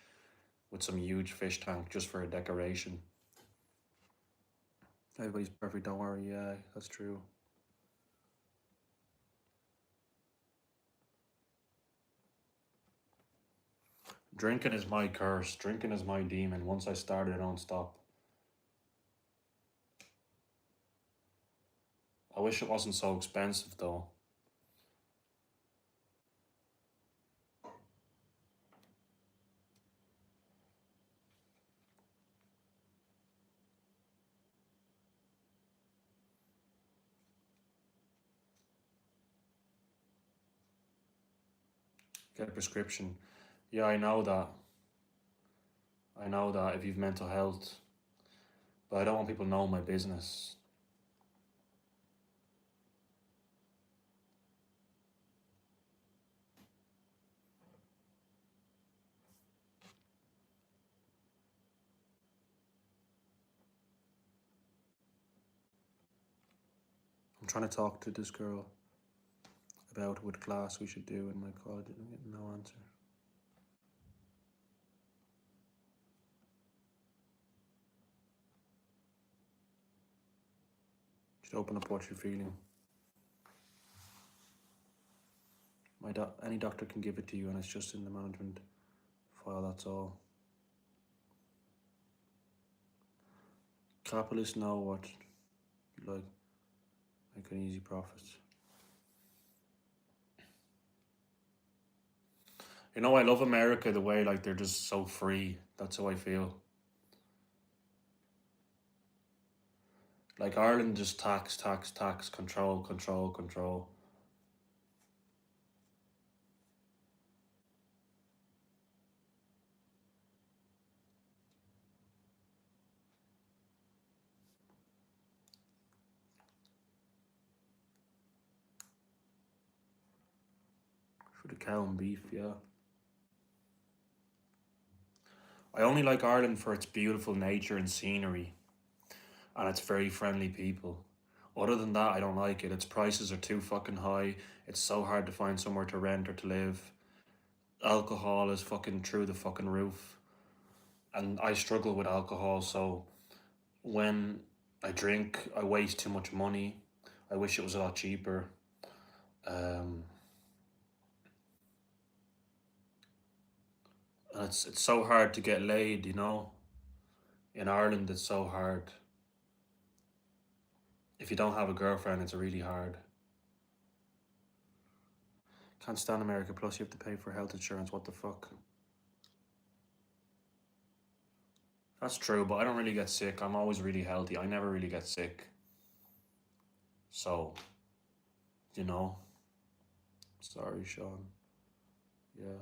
with some huge fish tank just for a decoration. Everybody's perfect, don't worry. Yeah, that's true. Drinking is my curse. Drinking is my demon. Once I start, I don't stop. I wish it wasn't so expensive, though. Get a prescription. Yeah, I know that. I know that if you've mental health. But I don't want people to know my business. I'm trying to talk to this girl about what class we should do in my college. I'm getting no answer. Just open up what you're feeling. Any doctor can give it to you, and it's just in the management file. That's all. Capitalists know what you like. Make an easy profit. You know, I love America the way like they're just so free. That's how I feel. Like Ireland just tax, tax, tax, control, control, control. For the cow and beef, yeah. I only like Ireland for its beautiful nature and scenery, and its very friendly people. Other than that, I don't like it. Its prices are too fucking high. It's so hard to find somewhere to rent or to live. Alcohol is fucking through the fucking roof. And I struggle with alcohol, so when I drink, I waste too much money. I wish it was a lot cheaper. Um, and it's so hard to get laid, you know. In Ireland, it's so hard. If you don't have a girlfriend, it's really hard. Can't stand America. Plus, you have to pay for health insurance. What the fuck? That's true, but I don't really get sick. I'm always really healthy. I never really get sick. So, you know. Sorry, Sean. Yeah.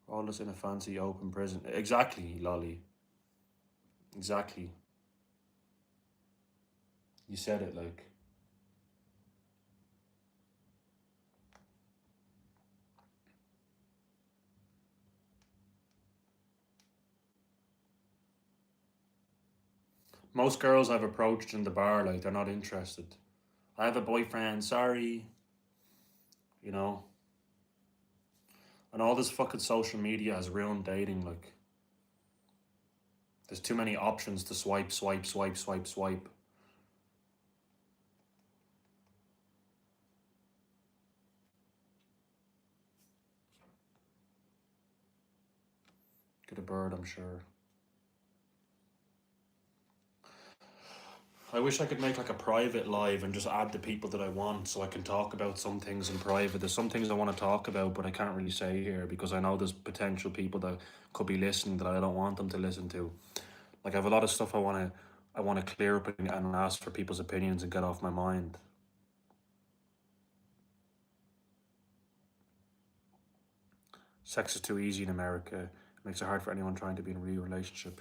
All this in a fancy open prison. Exactly, Lolly. Exactly. You said it like. Most girls I've approached in the bar, like, they're not interested. I have a boyfriend, sorry. You know? And all this fucking social media has ruined dating, like. There's too many options to swipe, swipe, swipe, swipe, swipe. Get a bird, I'm sure. I wish I could make like a private live and just add the people that I want so I can talk about some things in private. There's some things I want to talk about, but I can't really say here because I know there's potential people that could be listening that I don't want them to listen to. Like I have a lot of stuff I want to clear up and ask for people's opinions and get off my mind. Sex is too easy in America. It makes it hard for anyone trying to be in a real relationship.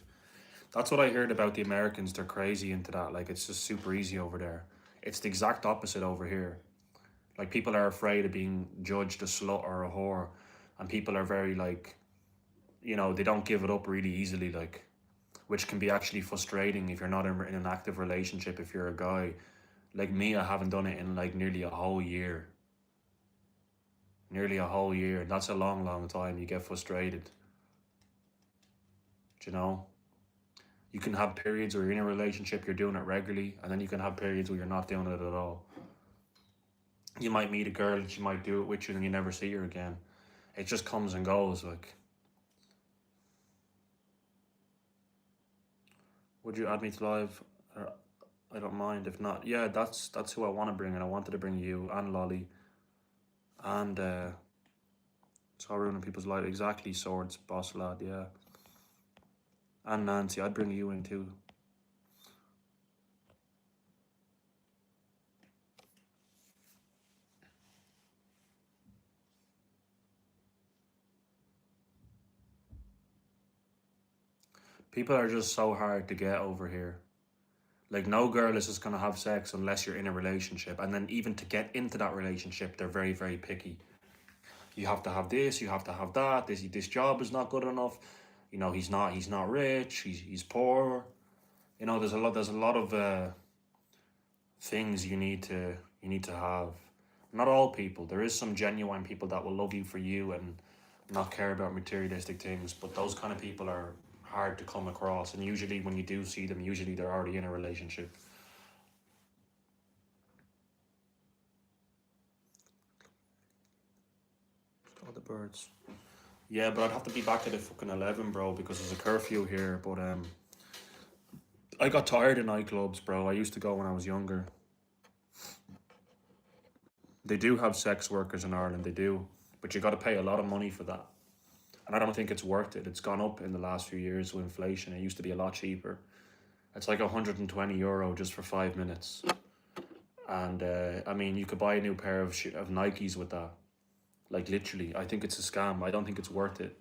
That's what I heard about the Americans. They're crazy into that. Like it's just super easy over there. It's the exact opposite over here. Like people are afraid of being judged a slut or a whore, and people are very like, they don't give it up really easily. Like, which can be actually frustrating if you're not in an active relationship. If you're a guy like me, I haven't done it in like nearly a whole year. Nearly a whole year. That's a long, long time. You get frustrated. You know. You can have periods where you're in a relationship, you're doing it regularly, and then you can have periods where you're not doing it at all. You might meet a girl and she might do it with you and you never see her again. It just comes and goes. Like, would you add me to live? I don't mind if not. Yeah, that's who I want to bring, and I wanted to bring you and Lolly, and it's all ruining people's life. Exactly, swords, boss lad. Yeah, and Nancy, I'd bring you in too. People are just so hard to get over here. Like no girl is just gonna have sex unless you're in a relationship, and then even to get into that relationship, they're very, very picky. You have to have this, you have to have that. This job is not good enough. He's not rich. He's poor. There's a lot of things you need to have. Not all people. There is some genuine people that will love you for you and not care about materialistic things, but those kind of people are hard to come across. And usually, when you do see them, usually they're already in a relationship. All the birds. Yeah, but I'd have to be back at the fucking 11, bro, because there's a curfew here. But I got tired of nightclubs, bro. I used to go when I was younger. They do have sex workers in Ireland, they do, but you got to pay a lot of money for that. And I don't think it's worth it. It's gone up in the last few years with inflation. It used to be a lot cheaper. It's like €120 just for 5 minutes. And I mean, you could buy a new pair of Nikes with that. Like literally, I think it's a scam. I don't think it's worth it.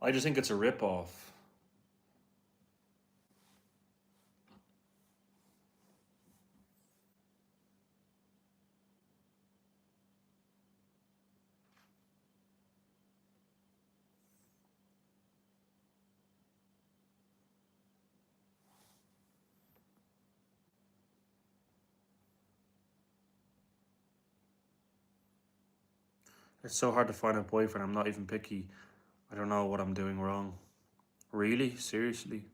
I just think it's a rip off. It's so hard to find a boyfriend. I'm not even picky. I don't know what I'm doing wrong. Really? Seriously?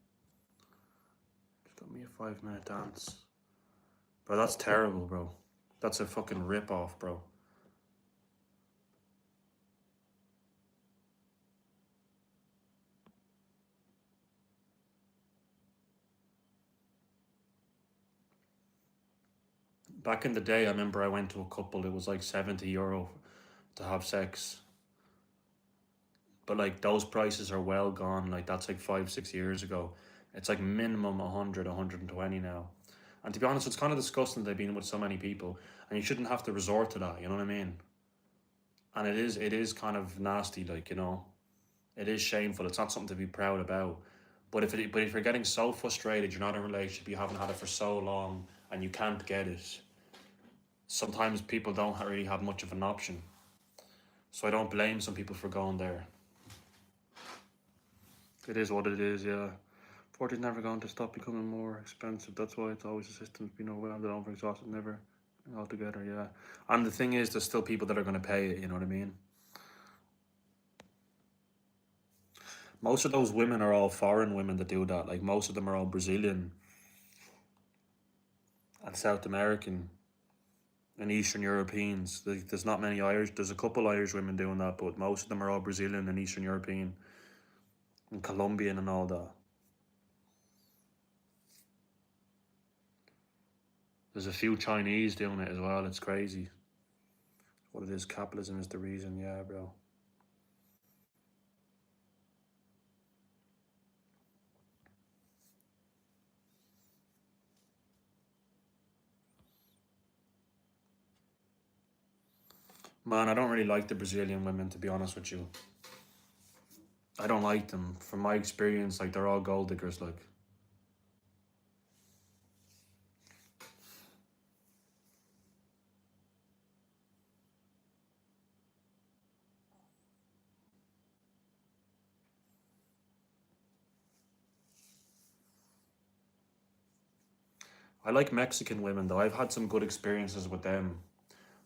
Just got me a 5 minute dance. Bro, that's terrible, bro. That's a fucking rip off, bro. Back in the day, I remember I went to a couple, it was like €70 to have sex. But like those prices are well gone. Like that's like 5, 6 years ago. It's like minimum 100, 120 now. And to be honest, it's kind of disgusting they've been with so many people, and you shouldn't have to resort to that. You know what I mean? And it is kind of nasty. Like it is shameful. It's not something to be proud about. But if you're getting so frustrated, you're not in a relationship, you haven't had it for so long, and you can't get it. Sometimes people don't really have much of an option. So I don't blame some people for going there. It is what it is, yeah. 40 is never going to stop becoming more expensive. That's why it's always a system to be overwhelmed and over exhausted, never altogether, yeah. And the thing is, there's still people that are going to pay it, you know what I mean? Most of those women are all foreign women that do that. Like, most of them are all Brazilian and South American and Eastern Europeans. There's not many Irish. There's a couple Irish women doing that, but most of them are all Brazilian and Eastern European and Colombian and all that. There's a few Chinese doing it as well. It's crazy. What it is, capitalism is the reason, yeah, bro. Man, I don't really like the Brazilian women, to be honest with you. I don't like them. From my experience, like, they're all gold diggers, like. I like Mexican women, though. I've had some good experiences with them.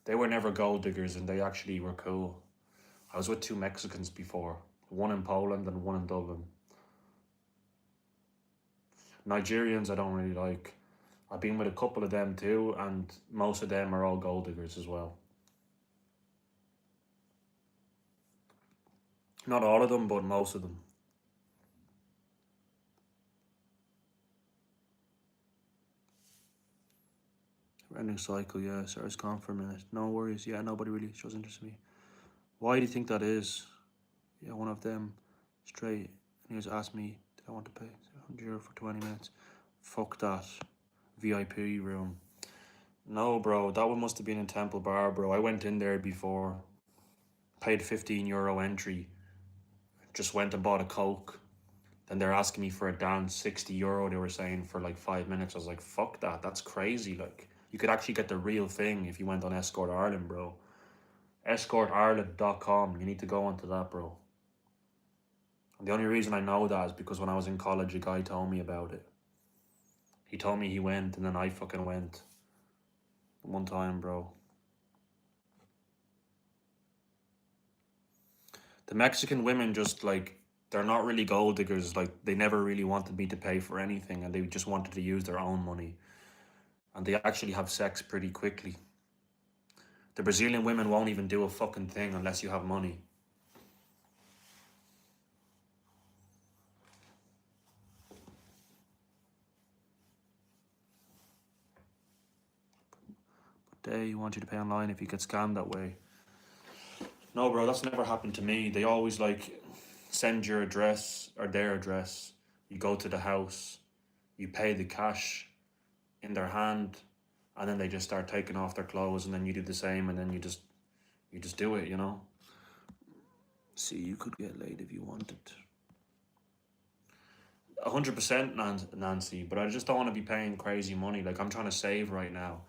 They were never gold diggers, and they actually were cool. I was with two Mexicans before, one in Poland and one in Dublin. Nigerians, I don't really like. I've been with a couple of them too, and most of them are all gold diggers as well. Not all of them, but most of them. Ending cycle, yeah. Sarah's gone for a minute. No worries. Yeah, nobody really shows interest in me. Why do you think that is? Yeah, one of them straight. And he was asked me, did I want to pay €100 for 20 minutes? Fuck that. VIP room. No, bro. That one must have been in Temple Bar, bro. I went in there before. Paid €15 entry. Just went and bought a Coke. Then they're asking me for a dance, €60 they were saying for like 5 minutes. I was like, fuck that. That's crazy. Like, you could actually get the real thing if you went on Escort Ireland, bro. EscortIreland.com. You need to go onto that, bro. And the only reason I know that is because when I was in college, a guy told me about it. He told me he went, and then I fucking went. One time, bro. The Mexican women just like, they're not really gold diggers. Like, they never really wanted me to pay for anything, and they just wanted to use their own money. And they actually have sex pretty quickly. The Brazilian women won't even do a fucking thing unless you have money. But they want you to pay online if you get scammed that way. No, bro, that's never happened to me. They always like send your address or their address. You go to the house, you pay the cash in their hand, and then they just start taking off their clothes, and then you do the same, and then you just do it, you know. See, you could get laid if you wanted. 100%, Nancy, but I just don't want to be paying crazy money. Like, I'm trying to save right now.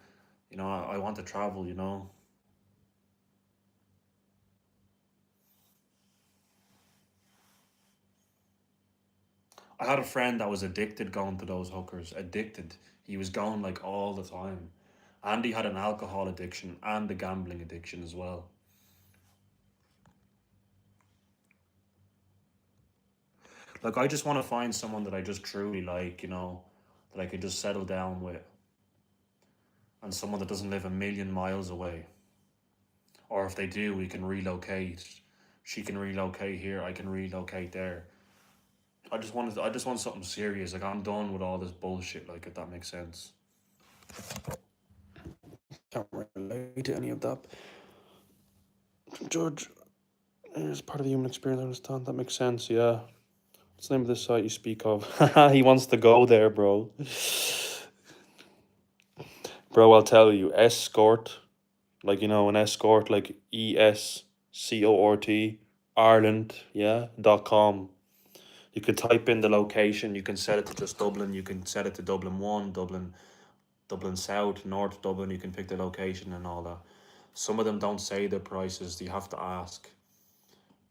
You know, I want to travel, you know. I had a friend that was addicted going to those hookers. Addicted. He was going like all the time. And he had an alcohol addiction and a gambling addiction as well. Like, I just want to find someone that I just truly like, you know, that I could just settle down with. And someone that doesn't live a million miles away. Or if they do, we can relocate. She can relocate here, I can relocate there. I just want something serious. Like, I'm done with all this bullshit, like, if that makes sense. Can't relate to any of that. Judge is part of the human experience, I understand. That makes sense, yeah. What's the name of the site you speak of? He wants to go there, bro. Bro, I'll tell you, escort, like, you know, an escort, like ESCORT, Ireland, yeah, .com. You could type in the location, you can set it to just Dublin, you can set it to Dublin 1, Dublin South, North Dublin, you can pick the location and all that. Some of them don't say their prices, you have to ask.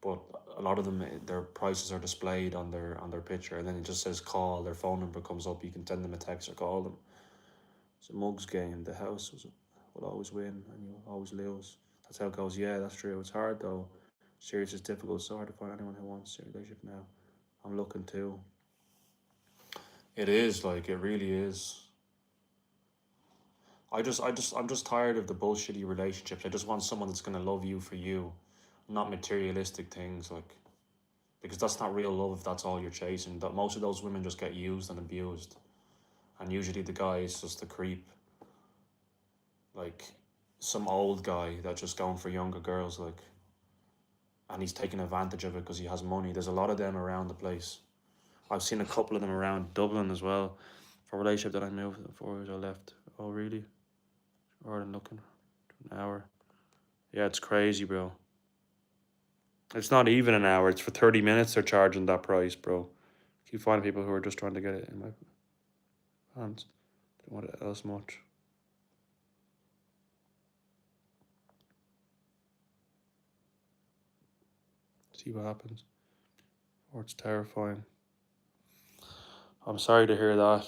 But a lot of them, their prices are displayed on their picture, and then it just says call. Their phone number comes up. You can send them a text or call them. It's a mugs game. The house will always win, and you'll always lose. That's how it goes. Yeah, that's true. It's hard though. Serious is difficult. It's so hard to find anyone who wants a relationship now. I'm looking too. It is like it really is. I'm just tired of the bullshitty relationships. I just want someone that's gonna love you for you, not materialistic things like. Because that's not real love if that's all you're chasing. That most of those women just get used and abused, and usually the guy is just a creep, like some old guy that's just going for younger girls, like, and he's taking advantage of it because he has money. There's a lot of them around the place. I've seen a couple of them around Dublin as well. For a relationship that I moved 4 years I left. Oh really? Or I'm looking an hour. Yeah, it's crazy, bro. It's not even an hour. It's for 30 minutes. They're charging that price, bro. Keep finding people who are just trying to get it in my hands. Don't want it else much. See what happens. Or it's terrifying. I'm sorry to hear that.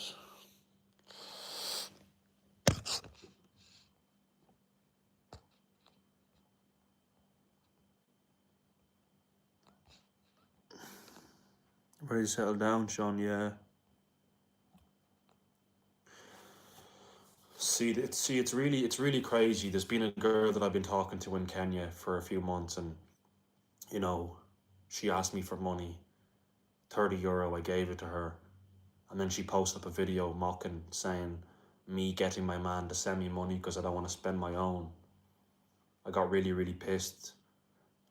Ready to settle down, Sean? Yeah. It's really crazy. There's been a girl that I've been talking to in Kenya for a few months, and you know, she asked me for money, €30. I gave it to her, and then she posted up a video mocking, saying me getting my man to send me money because I don't want to spend my own. I got really pissed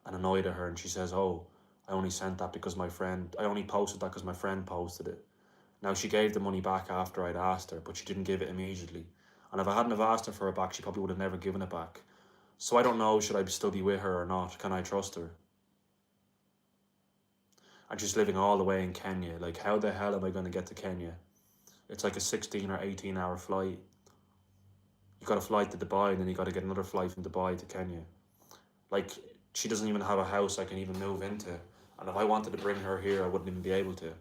and annoyed at her, and she says, "Oh, I only sent that because my friend. I only posted that because my friend posted it." Now she gave the money back after I'd asked her, but she didn't give it immediately. And if I hadn't have asked her for it back, she probably would have never given it back. So I don't know, should I still be with her or not? Can I trust her? And she's living all the way in Kenya. Like, how the hell am I going to get to Kenya? It's like a 16 or 18 hour flight. You got a flight to Dubai, and then you got to get another flight from Dubai to Kenya. Like, she doesn't even have a house I can even move into. And if I wanted to bring her here, I wouldn't even be able to.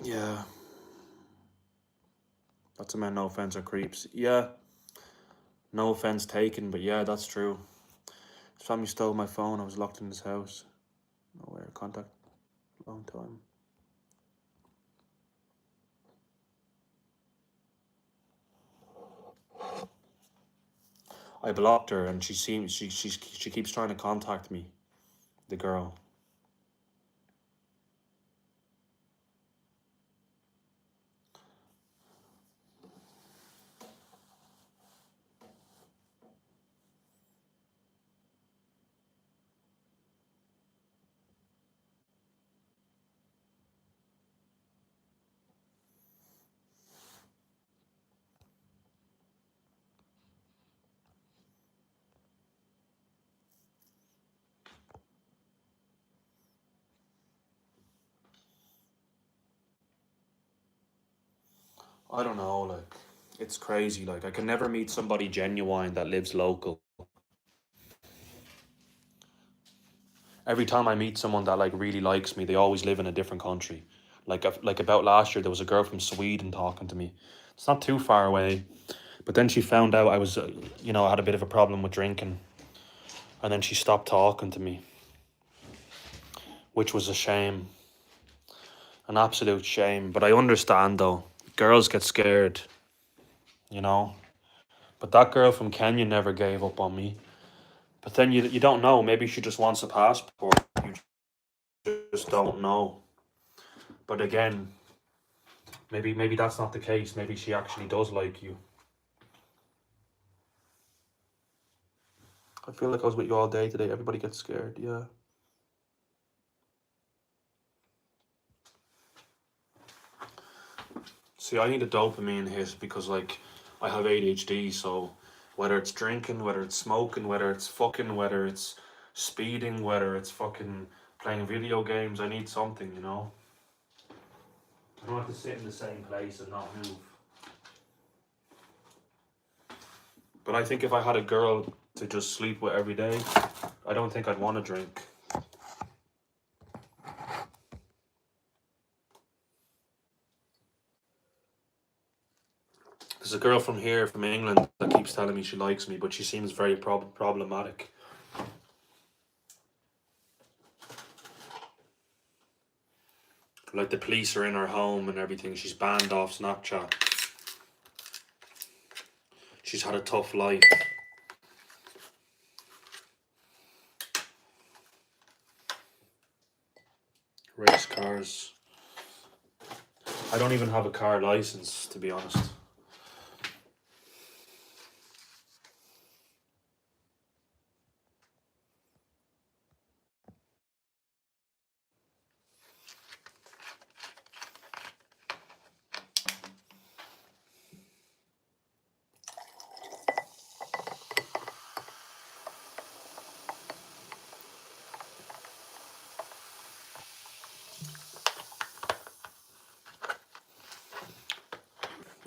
Yeah. That's a man, no offense, are creeps. Yeah. No offense taken, but yeah, that's true. His family stole my phone. I was locked in his house. Nowhere contact. Long time. I blocked her, and she keeps trying to contact me. The girl. I don't know, like, it's crazy. Like, I can never meet somebody genuine that lives local. Every time I meet someone that like really likes me, they always live in a different country. Like about last year, there was a girl from Sweden talking to me. It's not too far away, but then she found out I was, I had a bit of a problem with drinking, and then she stopped talking to me, which was a shame, an absolute shame. But I understand though, girls get scared, you know. But that girl from Kenya never gave up on me. But then you don't know. Maybe she just wants a passport. You just don't know. But again, maybe that's not the case. Maybe she actually does like you. I feel like I was with you all day today. Everybody gets scared. Yeah. See, I need a dopamine hit because like I have ADHD. So whether it's drinking, whether it's smoking, whether it's fucking, whether it's speeding, whether it's fucking playing video games, I need something. I don't have to sit in the same place and not move. But I think if I had a girl to just sleep with every day, I don't think I'd want to drink. There's a girl from here, from England, that keeps telling me she likes me, but she seems very problematic. Like the police are in her home and everything. She's banned off Snapchat. She's had a tough life. Race cars. I don't even have a car license, to be honest.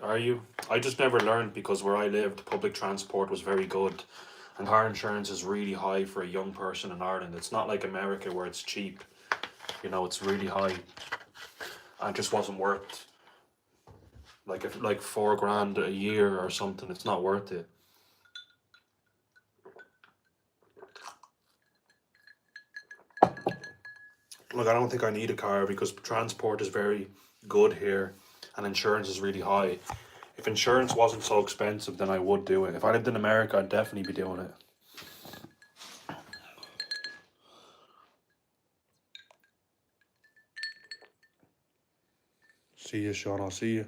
Are you? I just never learned because where I lived, public transport was very good. And car insurance is really high for a young person in Ireland. It's not like America where it's cheap. It's really high. And it just wasn't worth like if like $4 grand a year or something. It's not worth it. Like I don't think I need a car because transport is very good here and insurance is really high. If insurance wasn't so expensive, then I would do it. If I lived in America, I'd definitely be doing it. See you, Sean. I'll see you.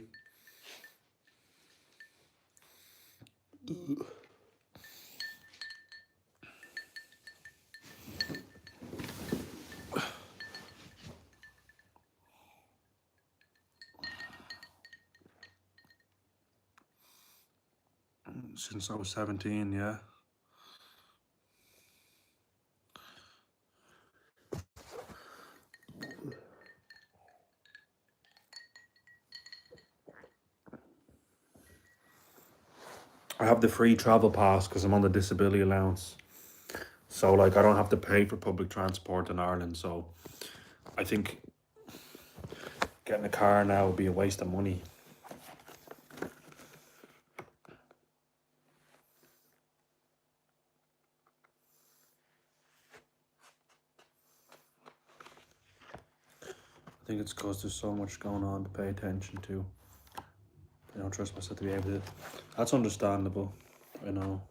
Since I was 17, yeah. I have the free travel pass because I'm on the disability allowance. So, like, I don't have to pay for public transport in Ireland. So, I think getting a car now would be a waste of money. I think it's because there's so much going on to pay attention to. I don't trust myself to be able to. That's understandable. I know.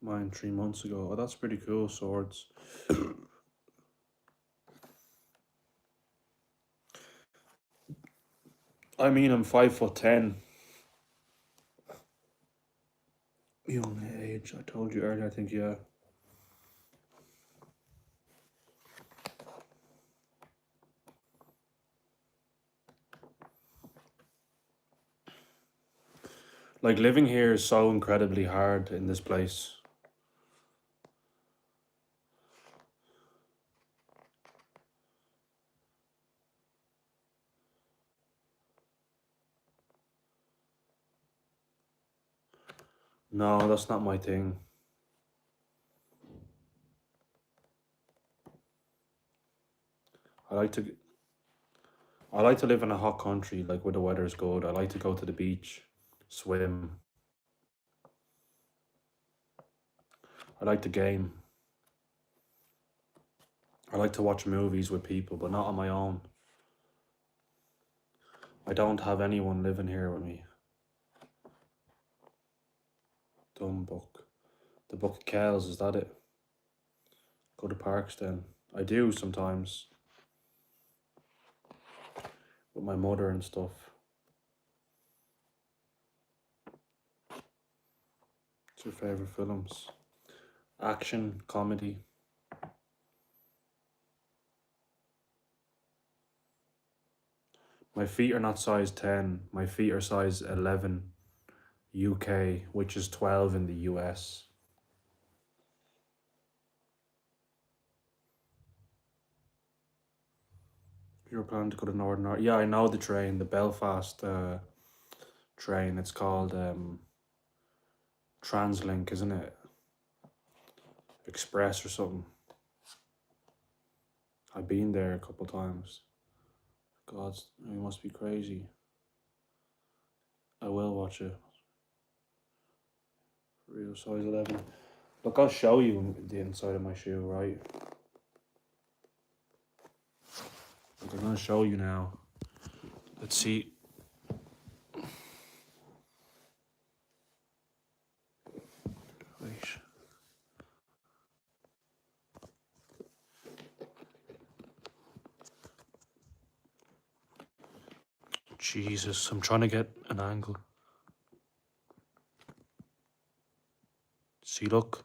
Mine 3 months ago. Oh, that's pretty cool. Swords. I mean, I'm 5'10". Young age. I told you earlier. I think yeah. Like living here is so incredibly hard in this place. No, that's not my thing. I like to I like to live in a hot country, like where the weather is good. I like to go to the beach, swim. I like to game. I like to watch movies with people, but not on my own. I don't have anyone living here with me. Dumb book. The Book of Kells, is that it? Go to parks then. I do sometimes. With my mother and stuff. What's your favourite films? Action, comedy. My feet are not size 10. My feet are size 11 UK, which is 12 in the US. You're planning to go to Northern Ireland? Yeah, I know the train, the Belfast train. It's called Translink, isn't it? Express or something. I've been there a couple times. God, it must be crazy. I will watch it. Real size 11. Look, I'll show you the inside of my shoe, right? Look, I'm gonna show you now. Let's see. Wait. Jesus, I'm trying to get an angle. See, look.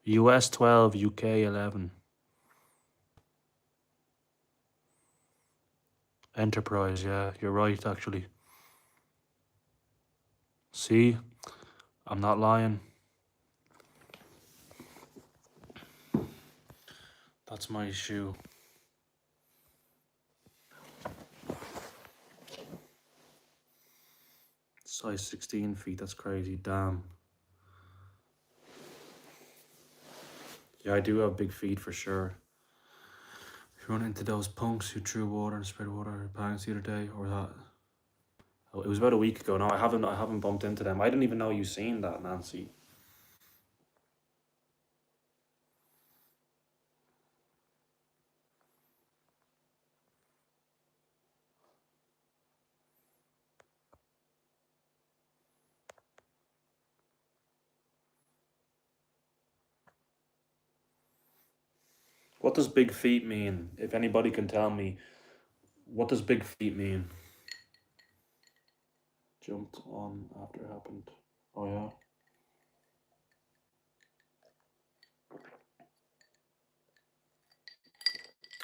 US 12, UK 11. Enterprise, yeah, you're right, actually. See? I'm not lying. That's my shoe. Size 16 feet, that's crazy, damn. Yeah, I do have big feet for sure. You run into those punks who threw water and spread water on your pants the other day, or that? Oh, it was about a week ago. No, I haven't bumped into them. I didn't even know you seen that, Nancy. What does big feet mean? If anybody can tell me, what does big feet mean? Jumped on after it happened. Oh yeah.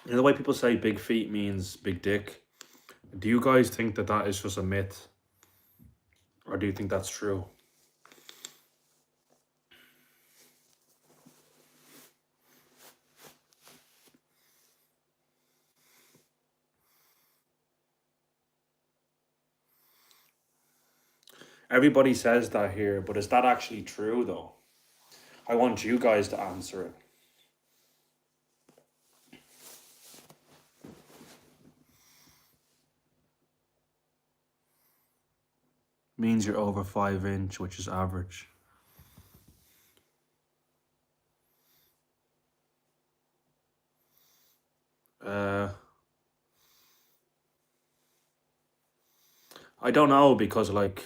You know the way people say big feet means big dick. Do you guys think that that is just a myth, or do you think that's true? Everybody says that here, but is that actually true though? I want you guys to answer it. Means you're over 5 inch, which is average. I don't know because like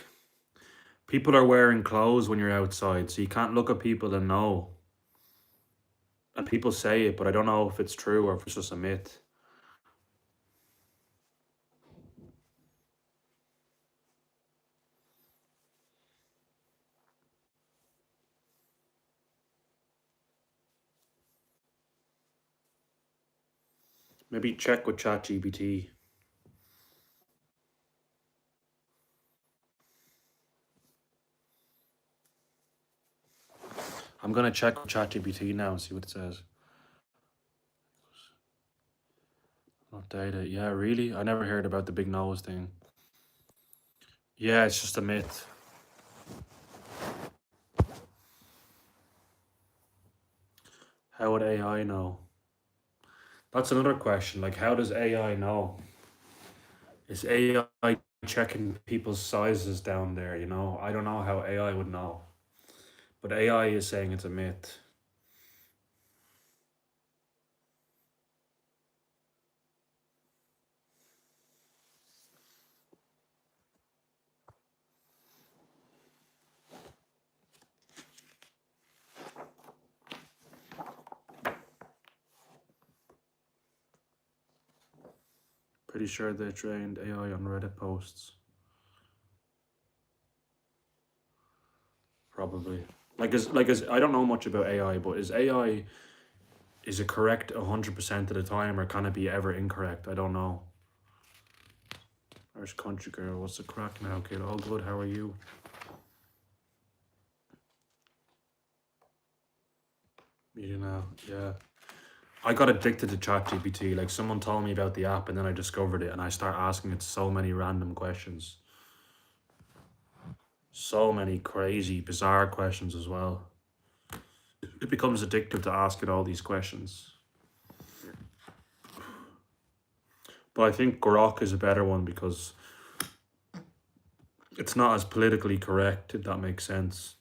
people are wearing clothes when you're outside, so you can't look at people and know. And people say it, but I don't know if it's true or if it's just a myth. Maybe check with ChatGPT. I'm gonna check with ChatGPT now and see what it says. Not data. Yeah, really? I never heard about the big nose thing. Yeah, it's just a myth. How would AI know? That's another question. Like, how does AI know? Is AI checking people's sizes down there? You know, I don't know how AI would know, but AI is saying it's a myth. Pretty sure they trained AI on Reddit posts. Probably. Like as I don't know much about AI, but is it correct 100% of the time, or can it be ever incorrect? I don't know. Irish country girl, what's the crack now, kid? All good. How are you? You know, yeah. I got addicted to ChatGPT. Like someone told me about the app, and then I discovered it, and I start asking it so many random questions, so many crazy, bizarre questions as well. It becomes addictive to ask it all these questions. But I think Grok is a better one because it's not as politically correct, if that makes sense.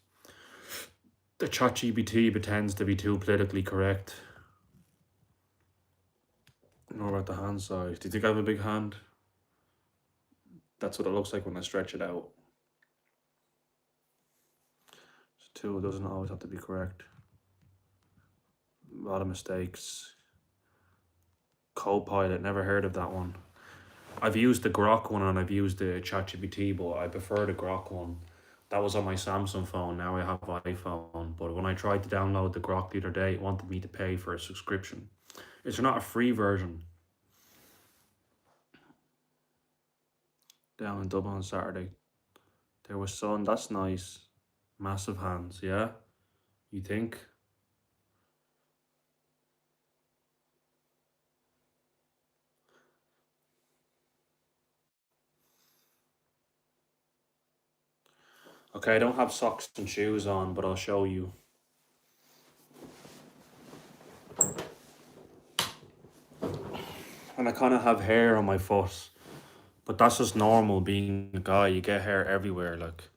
The ChatGPT pretends to be too politically correct. Nor about the hand size. Do you think I have a big hand? That's what it looks like when I stretch it out. Two doesn't always have to be correct. A lot of mistakes. Copilot, never heard of that one. I've used the Grok one and I've used the ChatGPT, but I prefer the Grok one. That was on my Samsung phone. Now I have iPhone. But when I tried to download the Grok the other day, it wanted me to pay for a subscription. Is there not a free version? Down in Dublin on Saturday. There was sun. That's nice. Massive hands. Yeah. You think? Okay, I don't have socks and shoes on, but I'll show you. And I kind of have hair on my foot, but that's just normal being a guy. You get hair everywhere, like.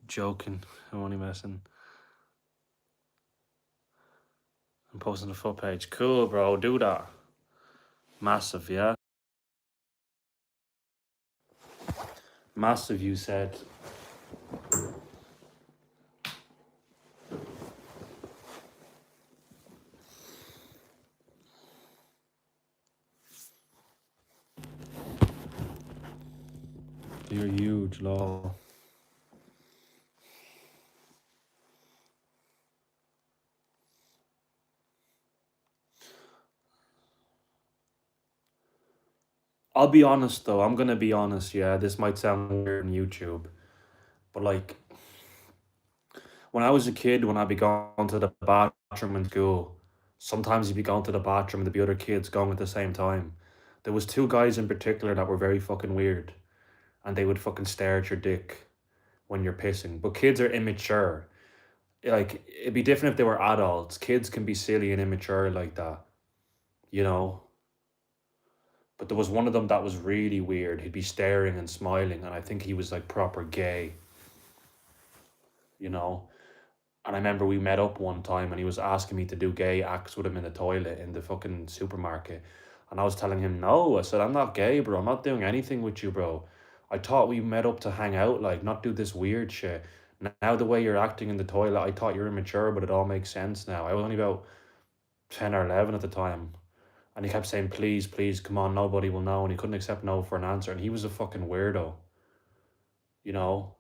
Joking. I'm only messing. I'm posting the foot page. Cool, bro. Do that. Massive, yeah. Massive, you said. You're huge, lol. I'll be honest though. I'm gonna be honest. Yeah, this might sound weird on YouTube, but like when I was a kid, when I'd be going to the bathroom in school, sometimes you'd be going to the bathroom and there'd be other kids going at the same time. There was two guys in particular that were very fucking weird, and they would fucking stare at your dick when you're pissing. But kids are immature. Like it'd be different if they were adults. Kids can be silly and immature like that, you know. But there was one of them that was really weird. He'd be staring and smiling, and I think he was like proper gay, you know. And I remember we met up one time and he was asking me to do gay acts with him in the toilet in the fucking supermarket. And I was telling him, no, I said, I'm not gay, bro. I'm not doing anything with you, bro. I thought we met up to hang out, like, not do this weird shit. Now, the way you're acting in the toilet, I thought you're immature, but it all makes sense now. I was only about 10 or 11 at the time. And he kept saying, please, please, come on, nobody will know. And he couldn't accept no for an answer. And he was a fucking weirdo, you know?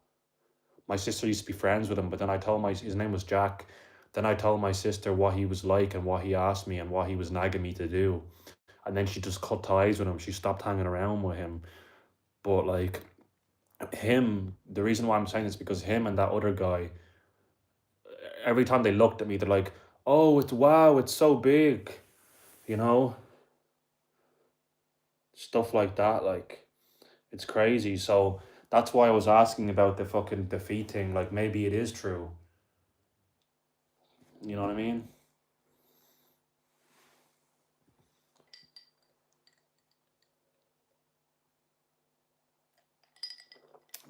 My sister used to be friends with him, but then I told my his name was Jack. Then I told my sister what he was like and what he asked me and what he was nagging me to do. And then she just cut ties with him. She stopped hanging around with him. But like him, the reason why I'm saying this is because him and that other guy, every time they looked at me, they're like, "Oh, it's wow, it's so big," you know, stuff like that. Like it's crazy. So that's why I was asking about the fucking the feet thing. Like maybe it is true. You know what I mean?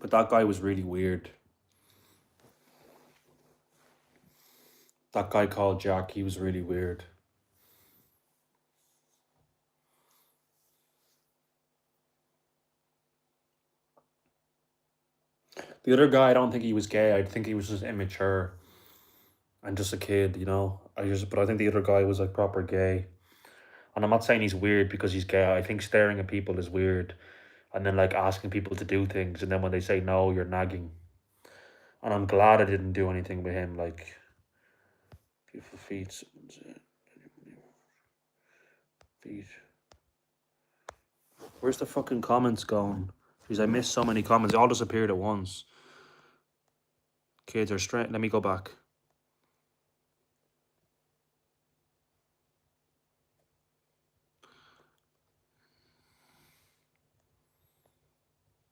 But that guy was really weird. That guy called Jack, he was really weird. The other guy, I don't think he was gay. I think he was just immature and just a kid, you know. But I think the other guy was like proper gay. And I'm not saying he's weird because he's gay. I think staring at people is weird, and then like asking people to do things, and then when they say no, you're nagging. And I'm glad I didn't do anything with him. Like beautiful feet, feet. Where's the fucking comments going? Because I missed so many comments. They all disappeared at once. Kids are straight. Let me go back.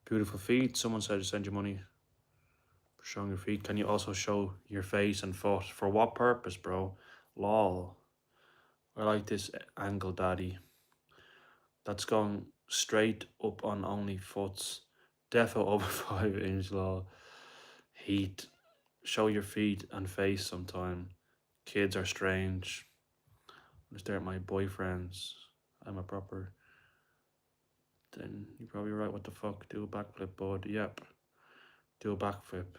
Beautiful feet. Someone said to send you money for showing your feet. Can you also show your face and foot? For what purpose, bro? Lol. I like this angle, daddy. That's going straight up on only foots. Defo over 5 inch lol. Heat. Show your feet and face sometime. Kids are strange. I stare at my boyfriends. I'm a proper. Then you're probably right. What the fuck? Do a backflip, bud. Yep. Do a backflip.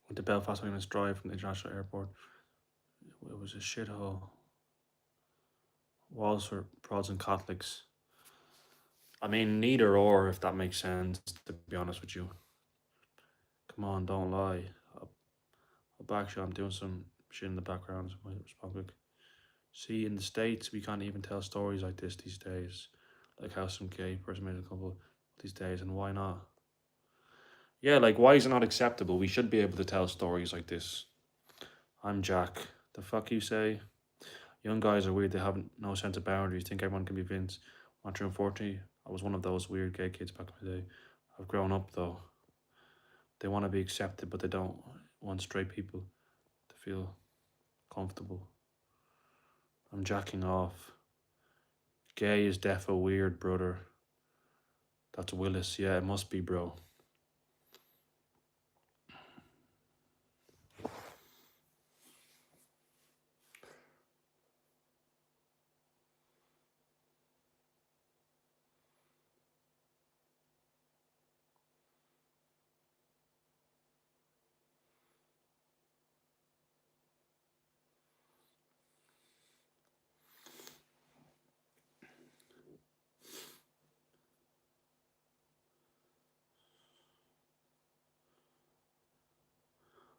Went to Belfast on this drive from the international airport. It was a shithole. Walls for prods and Catholics. I mean, neither or, if that makes sense, to be honest with you. Come on, don't lie. Actually, I'm doing some shit in the background. So my respond. See, in the States, we can't even tell stories like this these days. Like how some gay person made a couple these days, and why not? Yeah, like, why is it not acceptable? We should be able to tell stories like this. I'm Jack. The fuck you say? Young guys are weird. They have no sense of boundaries. Think everyone can be Vince. Unfortunately, I was one of those weird gay kids back in the day. I've grown up though. They want to be accepted, but they don't want straight people to feel comfortable. I'm jacking off. Gay is defo weird, brother. That's Willis. Yeah, it must be, bro.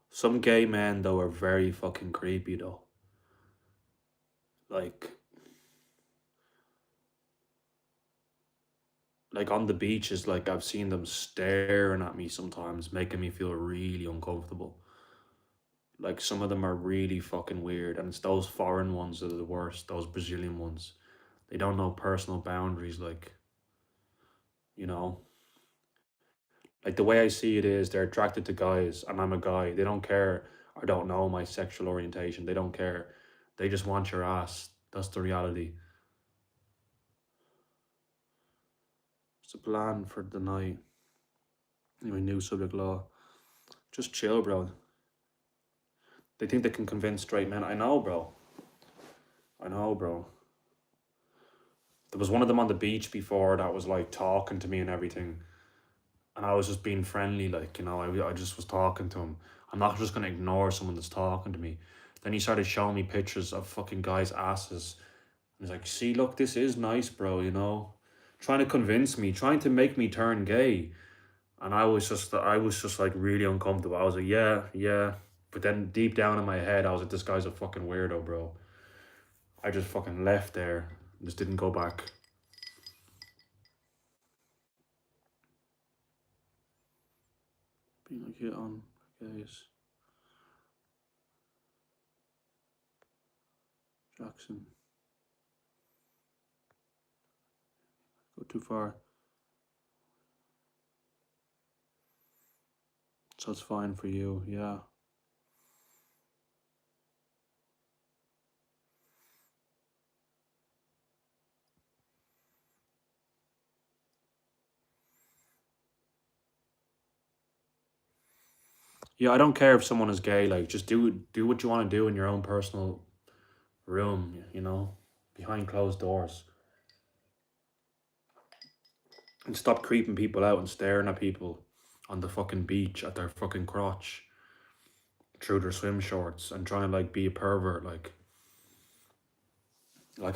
Some gay men though are very fucking creepy though. Like on the beaches, like I've seen them staring at me sometimes, making me feel really uncomfortable. Like some of them are really fucking weird, and it's those foreign ones that are the worst. Those Brazilian ones, they don't know personal boundaries. Like, you know, like the way I see it is, they're attracted to guys, and I'm a guy. They don't care. I don't know my sexual orientation. They don't care. They just want your ass. That's the reality. It's a plan for the night. Anyway, new subject law. Just chill, bro. They think they can convince straight men. I know, bro. I know, bro. There was one of them on the beach before that was like talking to me and everything. And I was just being friendly, like, you know, I just was talking to him. I'm not just gonna ignore someone that's talking to me. Then he started showing me pictures of fucking guys' asses. And he's like, see, look, this is nice, bro, you know? Trying to convince me, trying to make me turn gay. And I was just like really uncomfortable. I was like, yeah, yeah. But then deep down in my head, I was like, this guy's a fucking weirdo, bro. I just fucking left there. Just didn't go back. Being like hit on, guys. Jackson. Go too far. So it's fine for you, yeah. Yeah, I don't care if someone is gay. Like, just do what you want to do in your own personal room. You know, behind closed doors, and stop creeping people out and staring at people on the fucking beach at their fucking crotch through their swim shorts and trying to like be a pervert. Like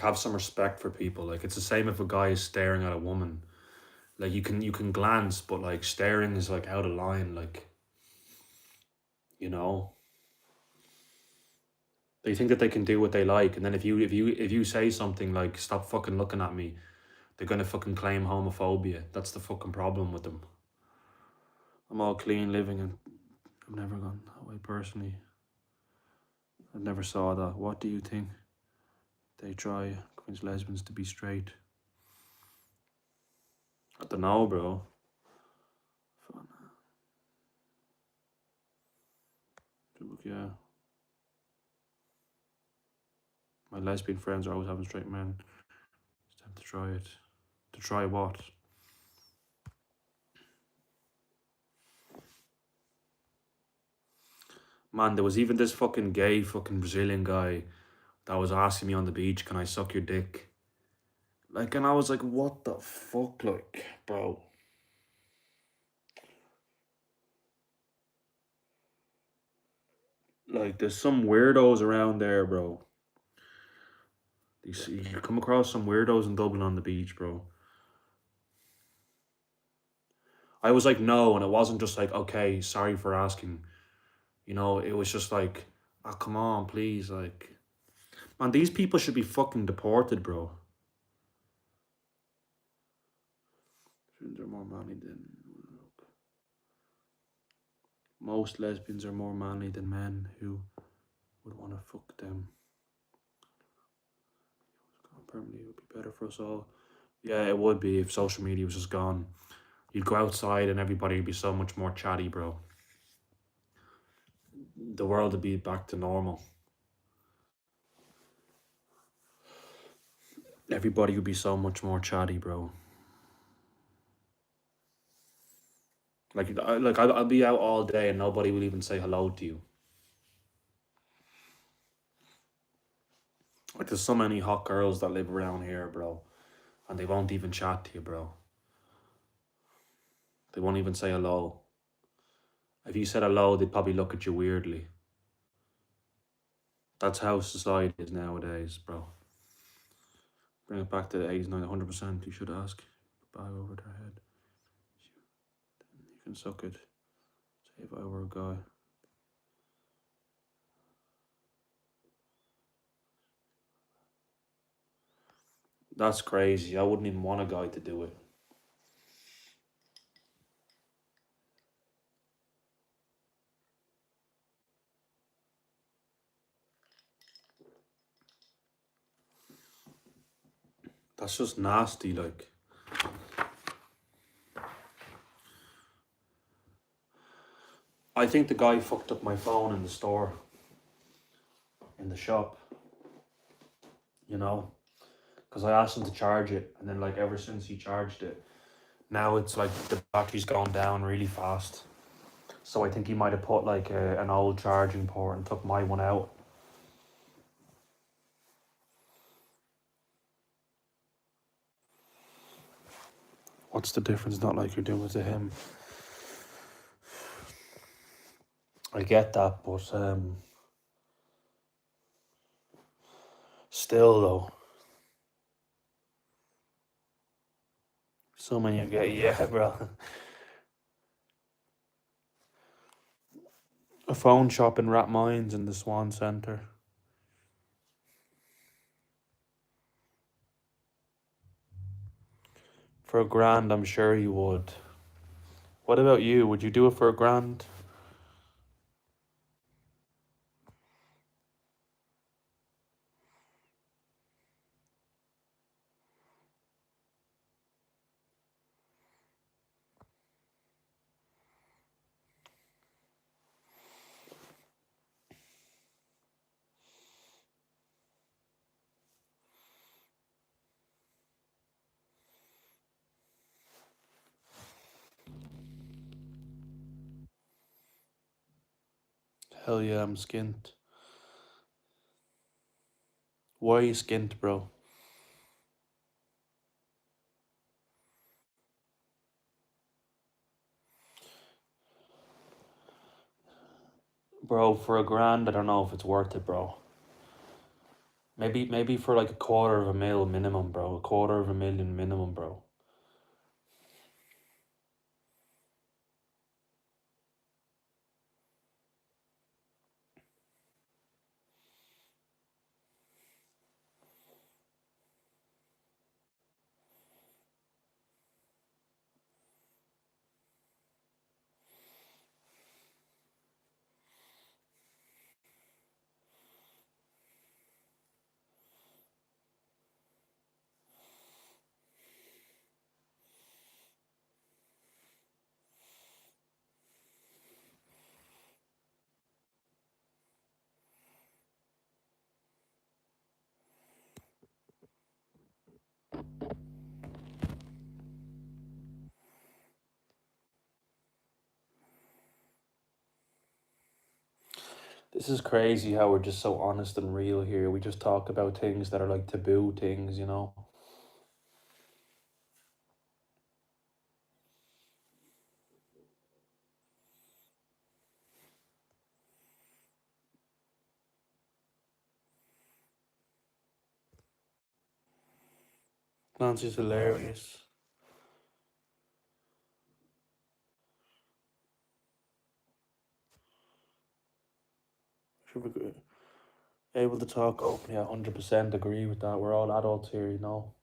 have some respect for people. Like it's the same if a guy is staring at a woman. Like you can glance, but like staring is like out of line. Like you know, they think that they can do what they like, and then if you say something like "stop fucking looking at me," they're gonna fucking claim homophobia. That's the fucking problem with them. I'm all clean living, and I've never gone that way personally. I've never saw that. What do you think? They try convince lesbians to be straight. I don't know, bro. Fun. Yeah. My lesbian friends are always having straight men. It's time to try it. To try what? Man, there was even this fucking gay fucking Brazilian guy that was asking me on the beach, can I suck your dick? Like, and I was like, what the fuck, like, bro? Like, there's some weirdos around there, bro. You come across some weirdos in Dublin on the beach, bro. I was like, no, and it wasn't just like, okay, sorry for asking. You know, it was just like, oh, come on, please, like, man, these people should be fucking deported, bro. They're more manly than most lesbians are more manly than men who would want to fuck them. Permanently, it would be better for us all. Yeah, it would be if social media was just gone. You'd go outside and everybody would be so much more chatty, bro. The world would be back to normal. Everybody would be so much more chatty, bro. I'll be out all day and nobody will even say hello to you. Like there's so many hot girls that live around here, bro, and they won't even chat to you, bro. They won't even say hello. If you said hello, they'd probably look at you weirdly. That's how society is nowadays, bro. Bring it back to the 80s, 100%. You should ask. Bag over their head. You can suck it. Say if I were a guy. That's crazy. I wouldn't even want a guy to do it. That's just nasty, like. I think the guy fucked up my phone in the store, in the shop, you know? Because I asked him to charge it, and then, like, ever since he charged it, now it's like the battery's gone down really fast. So I think he might have put, like, an old charging port and took my one out. What's the difference? Not like you're doing it to him. I get that, but still though, so many. Yeah, bro. A phone shop in Rathmines in the Swan Centre. For $1,000, I'm sure you would. What about you? Would you do it for $1,000? Hell yeah, I'm skint. Why are you skint, bro? Bro, for $1,000, I don't know if it's worth it, bro. Maybe for like $250,000 minimum, bro. $250,000 minimum, bro. This is crazy how we're just so honest and real here. We just talk about things that are like taboo things, you know? Nancy's hilarious. Should be able to talk openly. Yeah, 100% agree with that. We're all adults here, you know?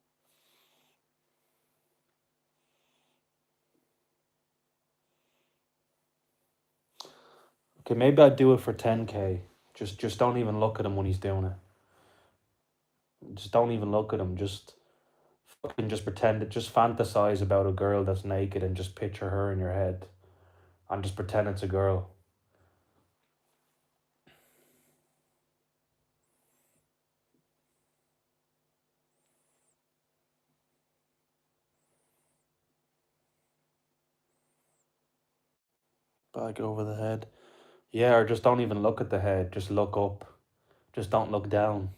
Okay, maybe I'd do it for 10K. Just don't even look at him when he's doing it. Just don't even look at him. Just fucking just pretend it. Just fantasize about a girl that's naked and just picture her in your head, and just pretend it's a girl. Bag over the head. Yeah, or just don't even look at the head. Just look up. Just don't look down.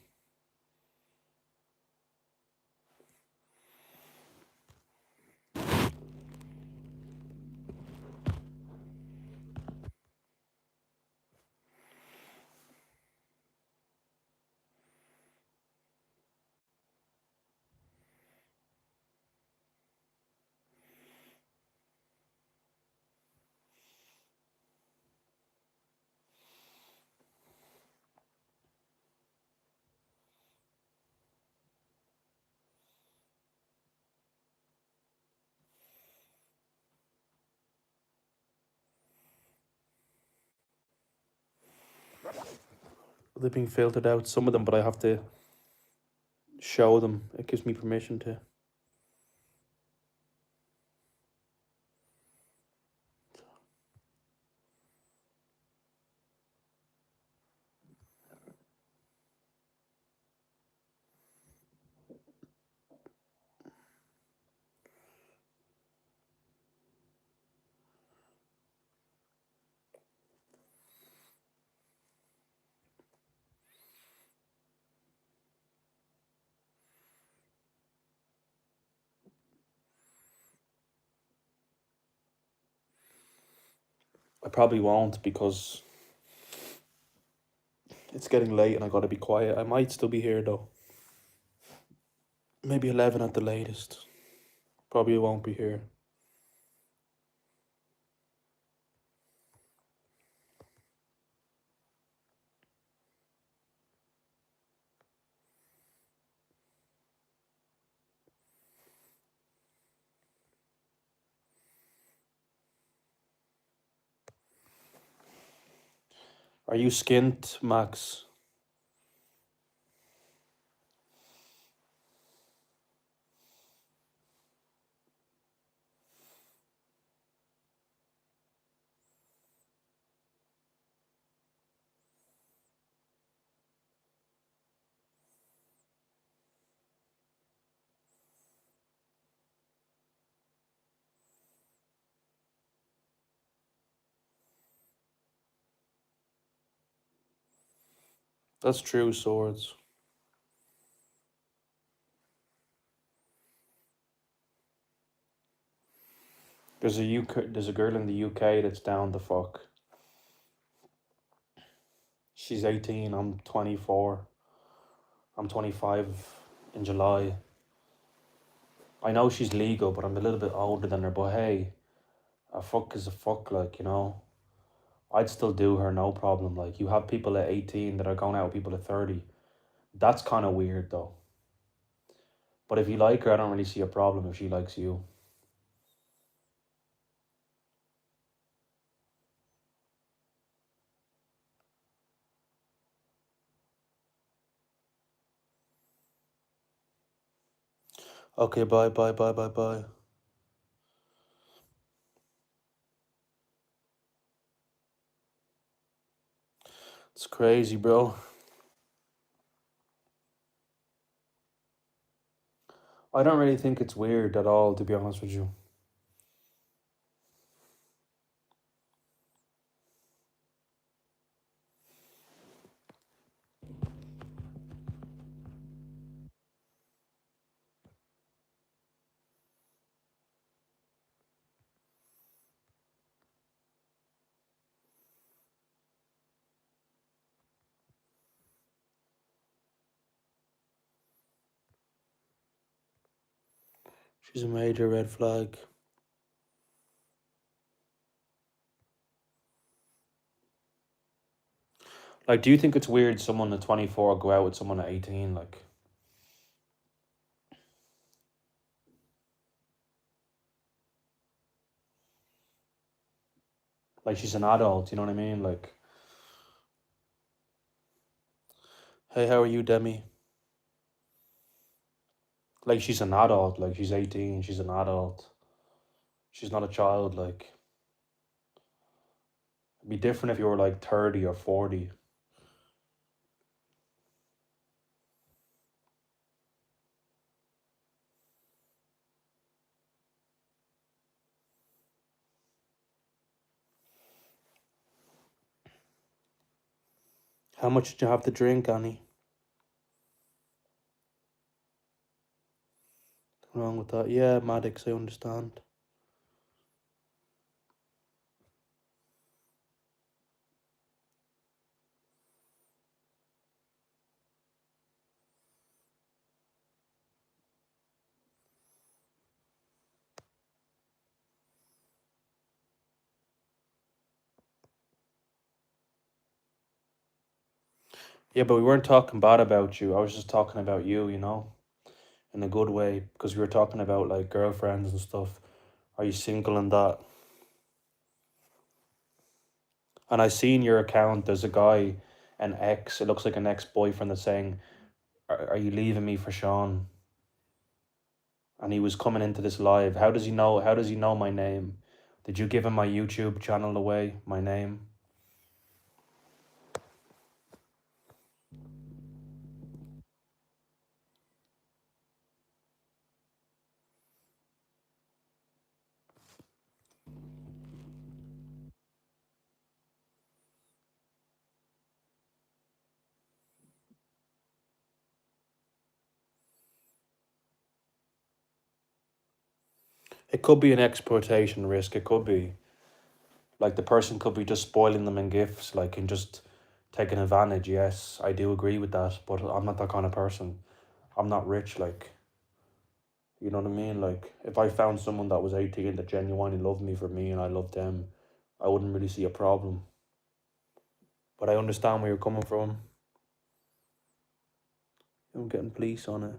They're being filtered out, some of them, but I have to show them. It gives me permission to. I probably won't because it's getting late and I gotta be quiet. I might still be here though. Maybe 11 at the latest. Probably won't be here. Are you skint, Max? That's true, Swords. There's a girl in the UK that's down the fuck. She's 18, I'm 24. I'm 25 in July. I know she's legal, but I'm a little bit older than her. But hey, a fuck is a fuck, like, you know. I'd still do her, no problem. Like, you have people at 18 that are going out with people at 30. That's kind of weird, though. But if you like her, I don't really see a problem if she likes you. Okay, bye, bye, bye, bye, bye. It's crazy, bro. I don't really think it's weird at all, to be honest with you. She's a major red flag. Like, do you think it's weird someone at 24 go out with someone at 18? Like she's an adult, you know what I mean? Like, hey, how are you, Demi? Like, she's an adult. Like, she's 18. She's an adult. She's not a child. Like, it'd be different if you were like 30 or 40. How much did you have to drink, Annie? Nothing wrong with that. Yeah, Maddox, I understand. Yeah, but we weren't talking bad about you. I was just talking about you, you know, in a good way, because we were talking about like girlfriends and stuff. Are you single and that? And I seen your account. There's a guy, an ex. It looks like an ex-boyfriend that's saying, are you leaving me for Sean? And he was coming into this live. How does he know? How does he know my name? Did you give him my YouTube channel away? My name? It could be an exploitation risk. It could be like the person could be just spoiling them in gifts, like and just taking advantage. Yes, I do agree with that, but I'm not that kind of person. I'm not rich. Like, you know what I mean? Like, if I found someone that was 18 that genuinely loved me for me and I loved them, I wouldn't really see a problem. But I understand where you're coming from. I'm getting police on it.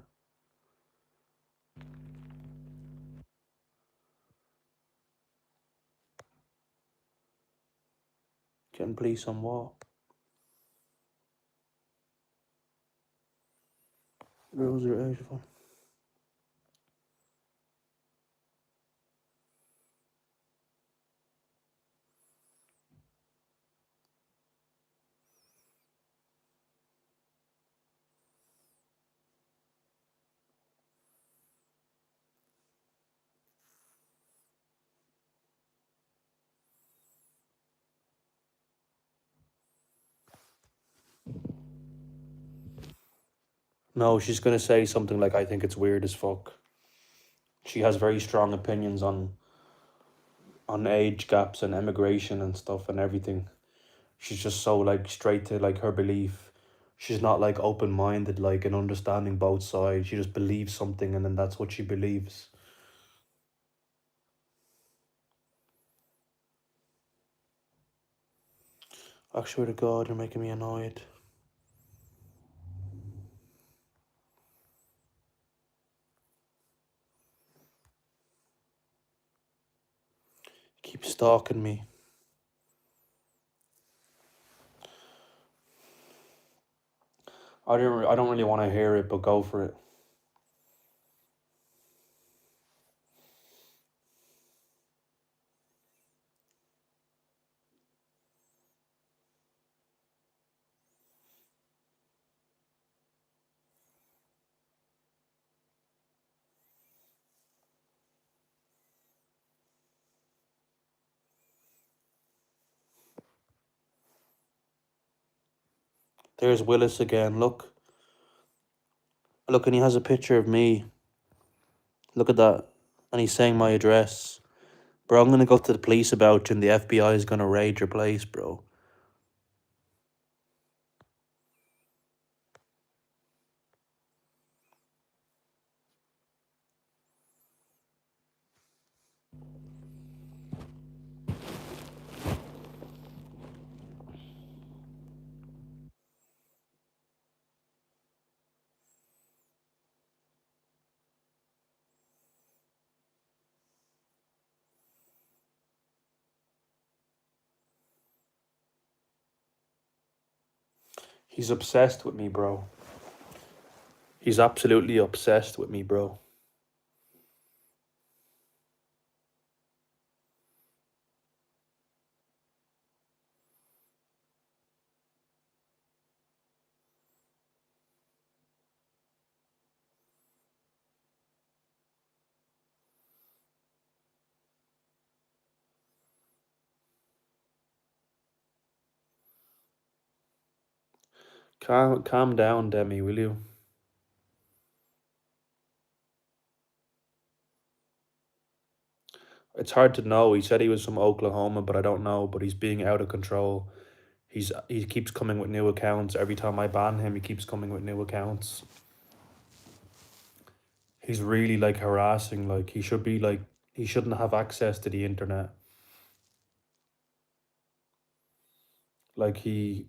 Getting police on what? 0084. No, she's gonna say something like, "I think it's weird as fuck." She has very strong opinions on age gaps and immigration and stuff and everything. She's just so like straight to like her belief. She's not like open minded, like and understanding both sides. She just believes something and then that's what she believes. I swear to God, you're making me annoyed. Keep stalking me. I don't really want to hear it, but go for it. There's Willis again. Look. Look, and he has a picture of me. Look at that. And he's saying my address. Bro, I'm gonna go to the police about you and the FBI is gonna raid your place, bro. He's obsessed with me, bro. He's absolutely obsessed with me, bro. Calm down, Demi, will you? It's hard to know. He said he was from Oklahoma, but I don't know. But he's being out of control. He keeps coming with new accounts. Every time I ban him, he keeps coming with new accounts. He's really like harassing. Like he should be like he shouldn't have access to the internet. Like he's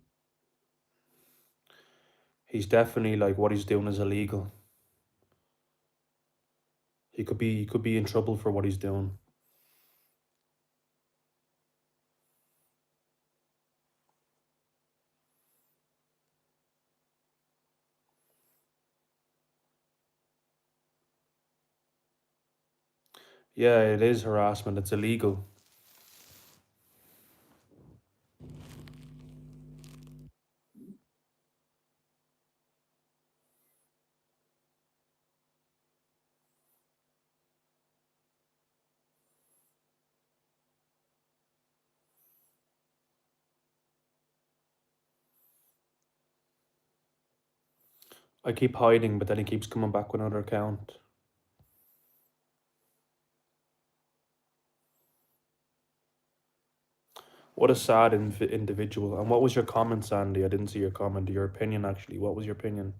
definitely like what he's doing is illegal. He could be in trouble for what he's doing. Yeah, it is harassment. It's illegal. I keep hiding, but then he keeps coming back with another account. What a sad individual. And what was your comment, Sandy? I didn't see your comment. Your opinion, actually. What was your opinion?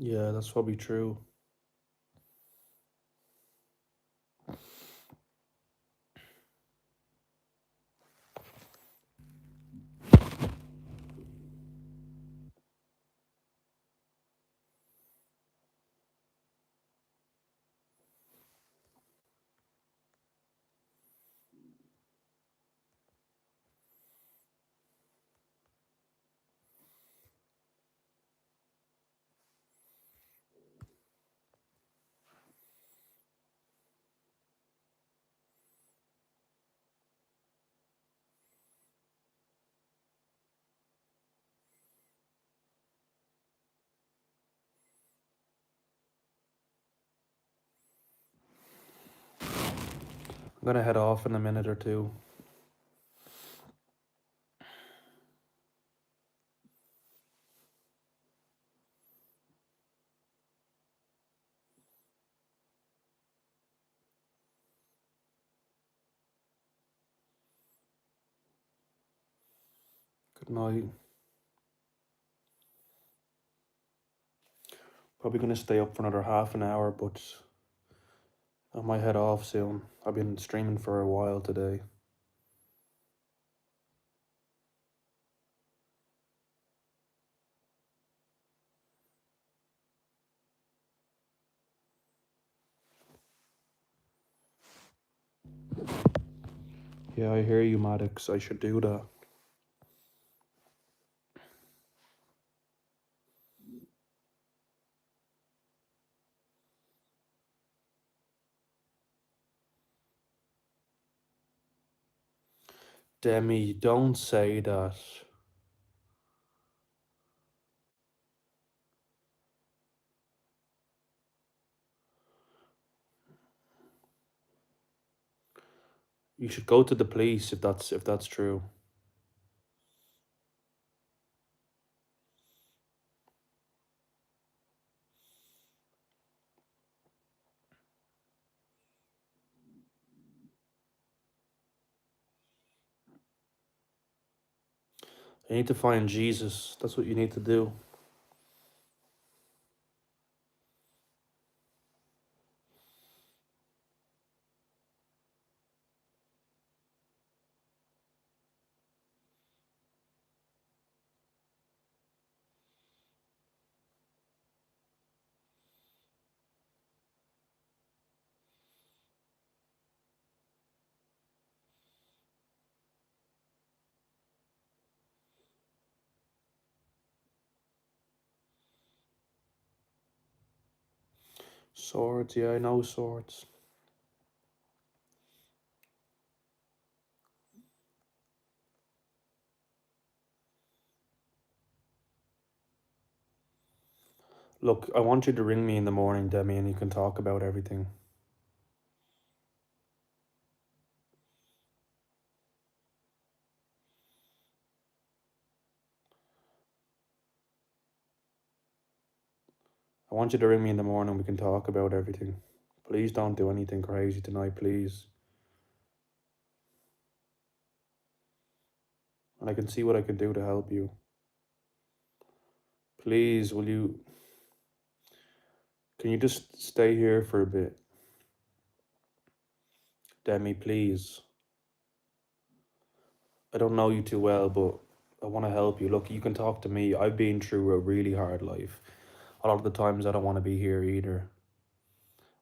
Yeah, that's probably true. I'm gonna head off in a minute or two. Good night. Probably gonna stay up for another half an hour, but I might head off soon. I've been streaming for a while today. Yeah, I hear you, Maddox. I should do that. Demi, don't say that. You should go to the police if that's true. You need to find Jesus. That's what you need to do. Swords, yeah, I know swords. Look, I want you to ring me in the morning, Demi, and you can talk about everything. I want you to ring me in the morning, we can talk about everything. Please don't do anything crazy tonight, please. And I can see what I can do to help you. Please, will you... Can you just stay here for a bit? Demi, please. I don't know you too well, but I want to help you. Look, you can talk to me. I've been through a really hard life. A lot of the times I don't want to be here either.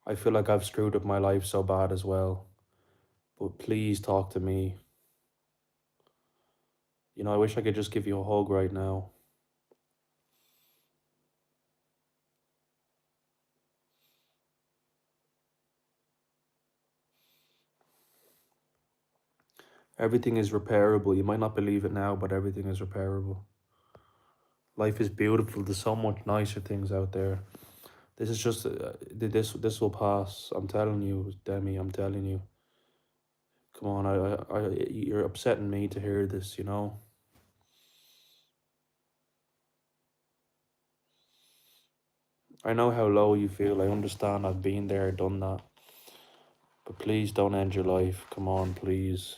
I feel like I've screwed up my life so bad as well. But please talk to me. You know, I wish I could just give you a hug right now. Everything is repairable. You might not believe it now, but everything is repairable. Life is beautiful. There's so much nicer things out there. This is just this will pass. I'm telling you, Demi. I'm telling you. Come on, you're upsetting me to hear this. You know. I know how low you feel. I understand. I've been there, done that. But please don't end your life. Come on, please.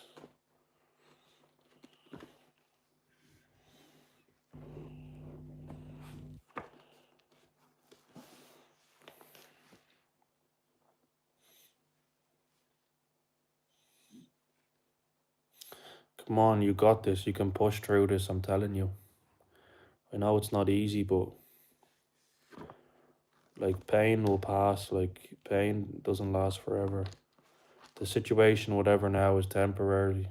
Come on, you got this. You can push through this, I'm telling you. I know it's not easy, but like pain will pass. Like pain doesn't last forever. The situation, whatever now, is temporary.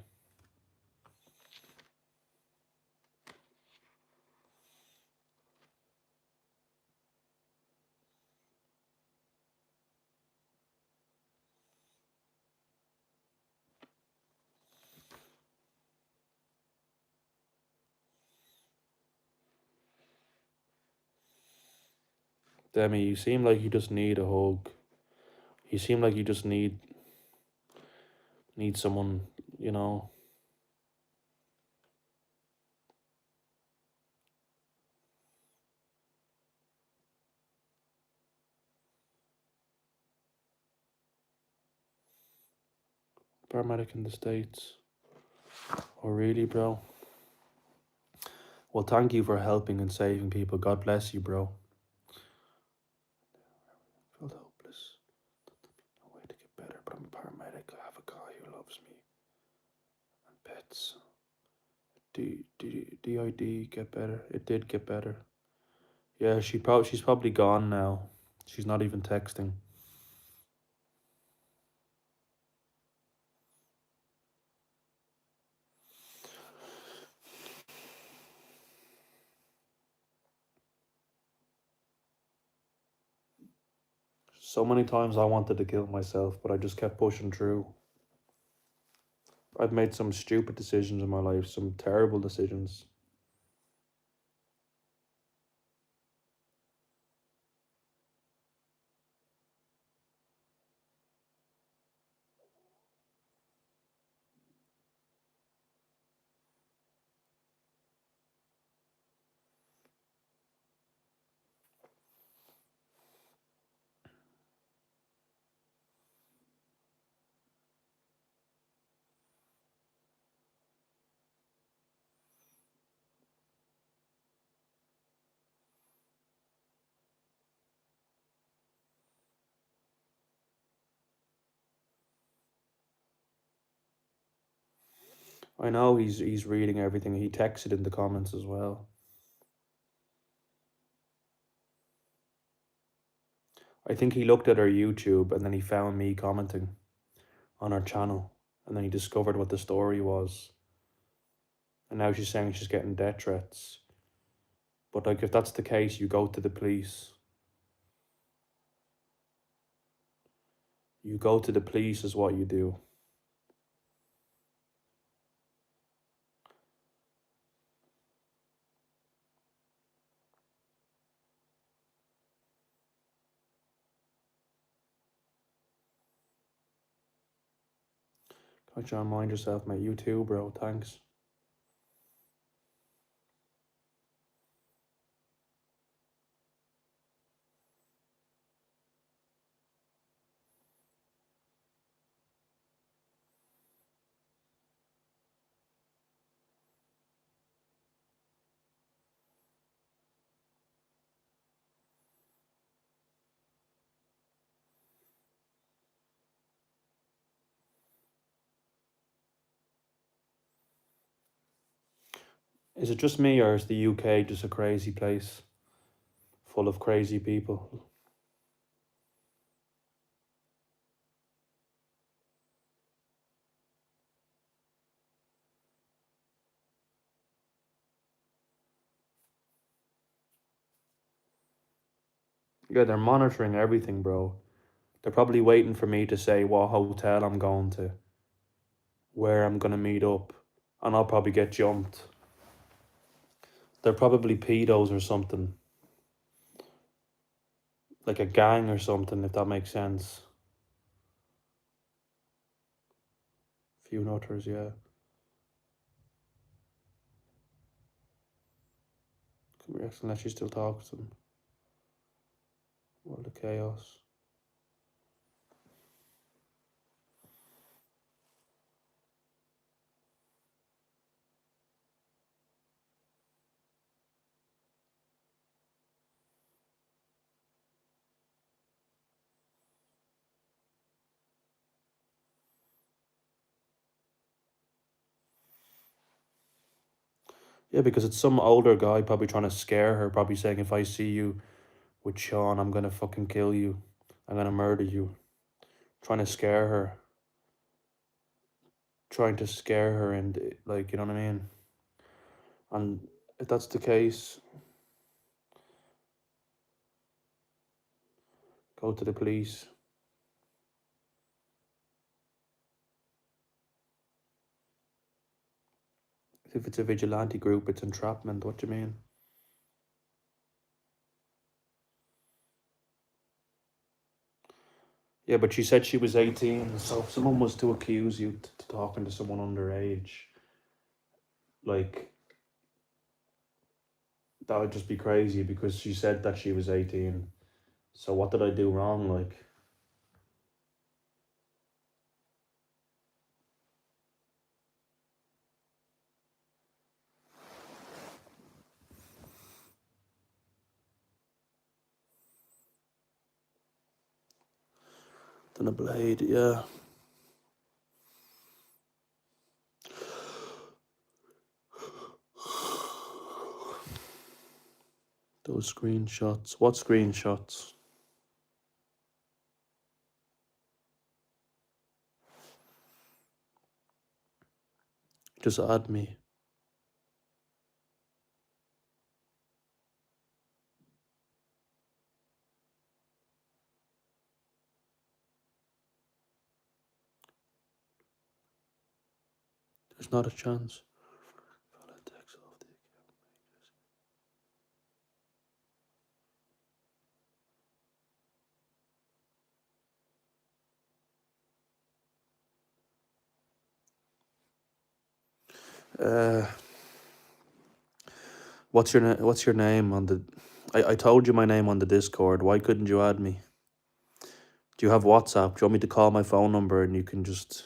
Demi, you seem like you just need a hug. You seem like you just need someone, you know. Paramedic in the States. Oh really, bro? Well, thank you for helping and saving people. God bless you, bro. Felt hopeless. No way to get better, but I'm a paramedic. I have a guy who loves me. And pets. DID get better? It did get better. Yeah, she's probably gone now. She's not even texting. So many times I wanted to kill myself, but I just kept pushing through. I've made some stupid decisions in my life, some terrible decisions. I know he's reading everything. He texted in the comments as well. I think he looked at her YouTube and then he found me commenting on her channel and then he discovered what the story was. And now she's saying she's getting death threats. But like if that's the case, you go to the police. You go to the police is what you do. Try to mind yourself, mate. You too, bro. Thanks. Is it just me or is the UK just a crazy place full of crazy people? Yeah, they're monitoring everything, bro. They're probably waiting for me to say what hotel I'm going to, where I'm gonna meet up, and I'll probably get jumped. They're probably pedos or something, like a gang or something, if that makes sense. Few nutters, yeah. Come here, unless you still talk to them. World of chaos. Yeah, because it's some older guy probably trying to scare her, probably saying, if I see you with Sean, I'm gonna fucking kill you. I'm gonna murder you. Trying to scare her. Trying to scare her, and like, you know what I mean? And if that's the case, go to the police. If it's a vigilante group, it's entrapment. What do you mean? Yeah, but she said she was 18, so if someone was to accuse you to talking to someone underage, like, that would just be crazy because she said that she was 18. So what did I do wrong? Like, then a blade, yeah. Those screenshots. What screenshots? Just add me. There's not a chance. Uh, what's your name on the? I told you my name on the Discord. Why couldn't you add me? Do you have WhatsApp? Do you want me to call my phone number and you can just?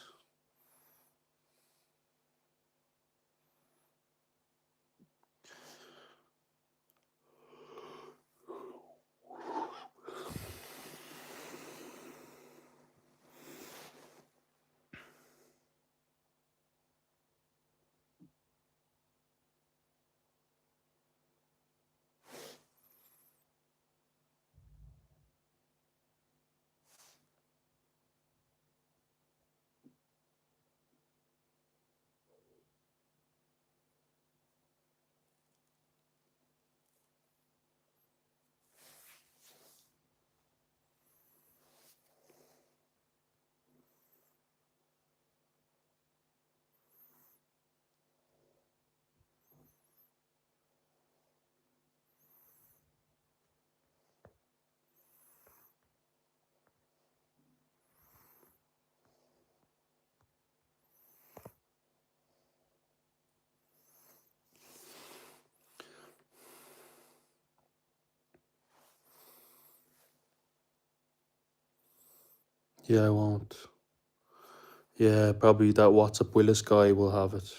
Yeah, I won't. Yeah, probably that WhatsApp Willis guy will have it.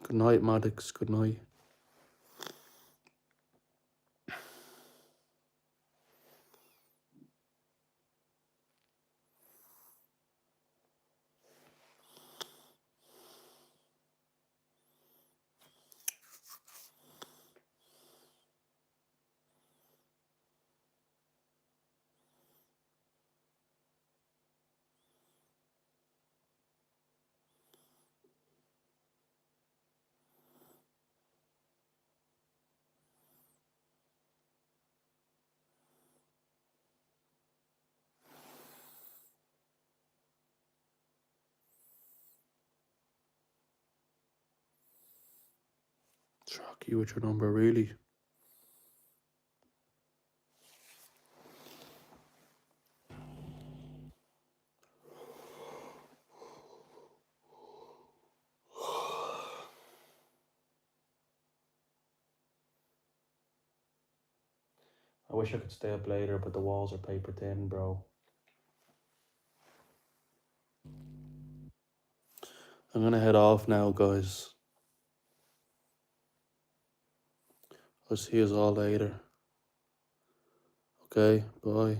Good night, Maddox. Good night. Track you with your number, really? I wish I could stay up later, but the walls are paper thin, bro. I'm gonna head off now, guys. I'll see you all later. Okay, bye.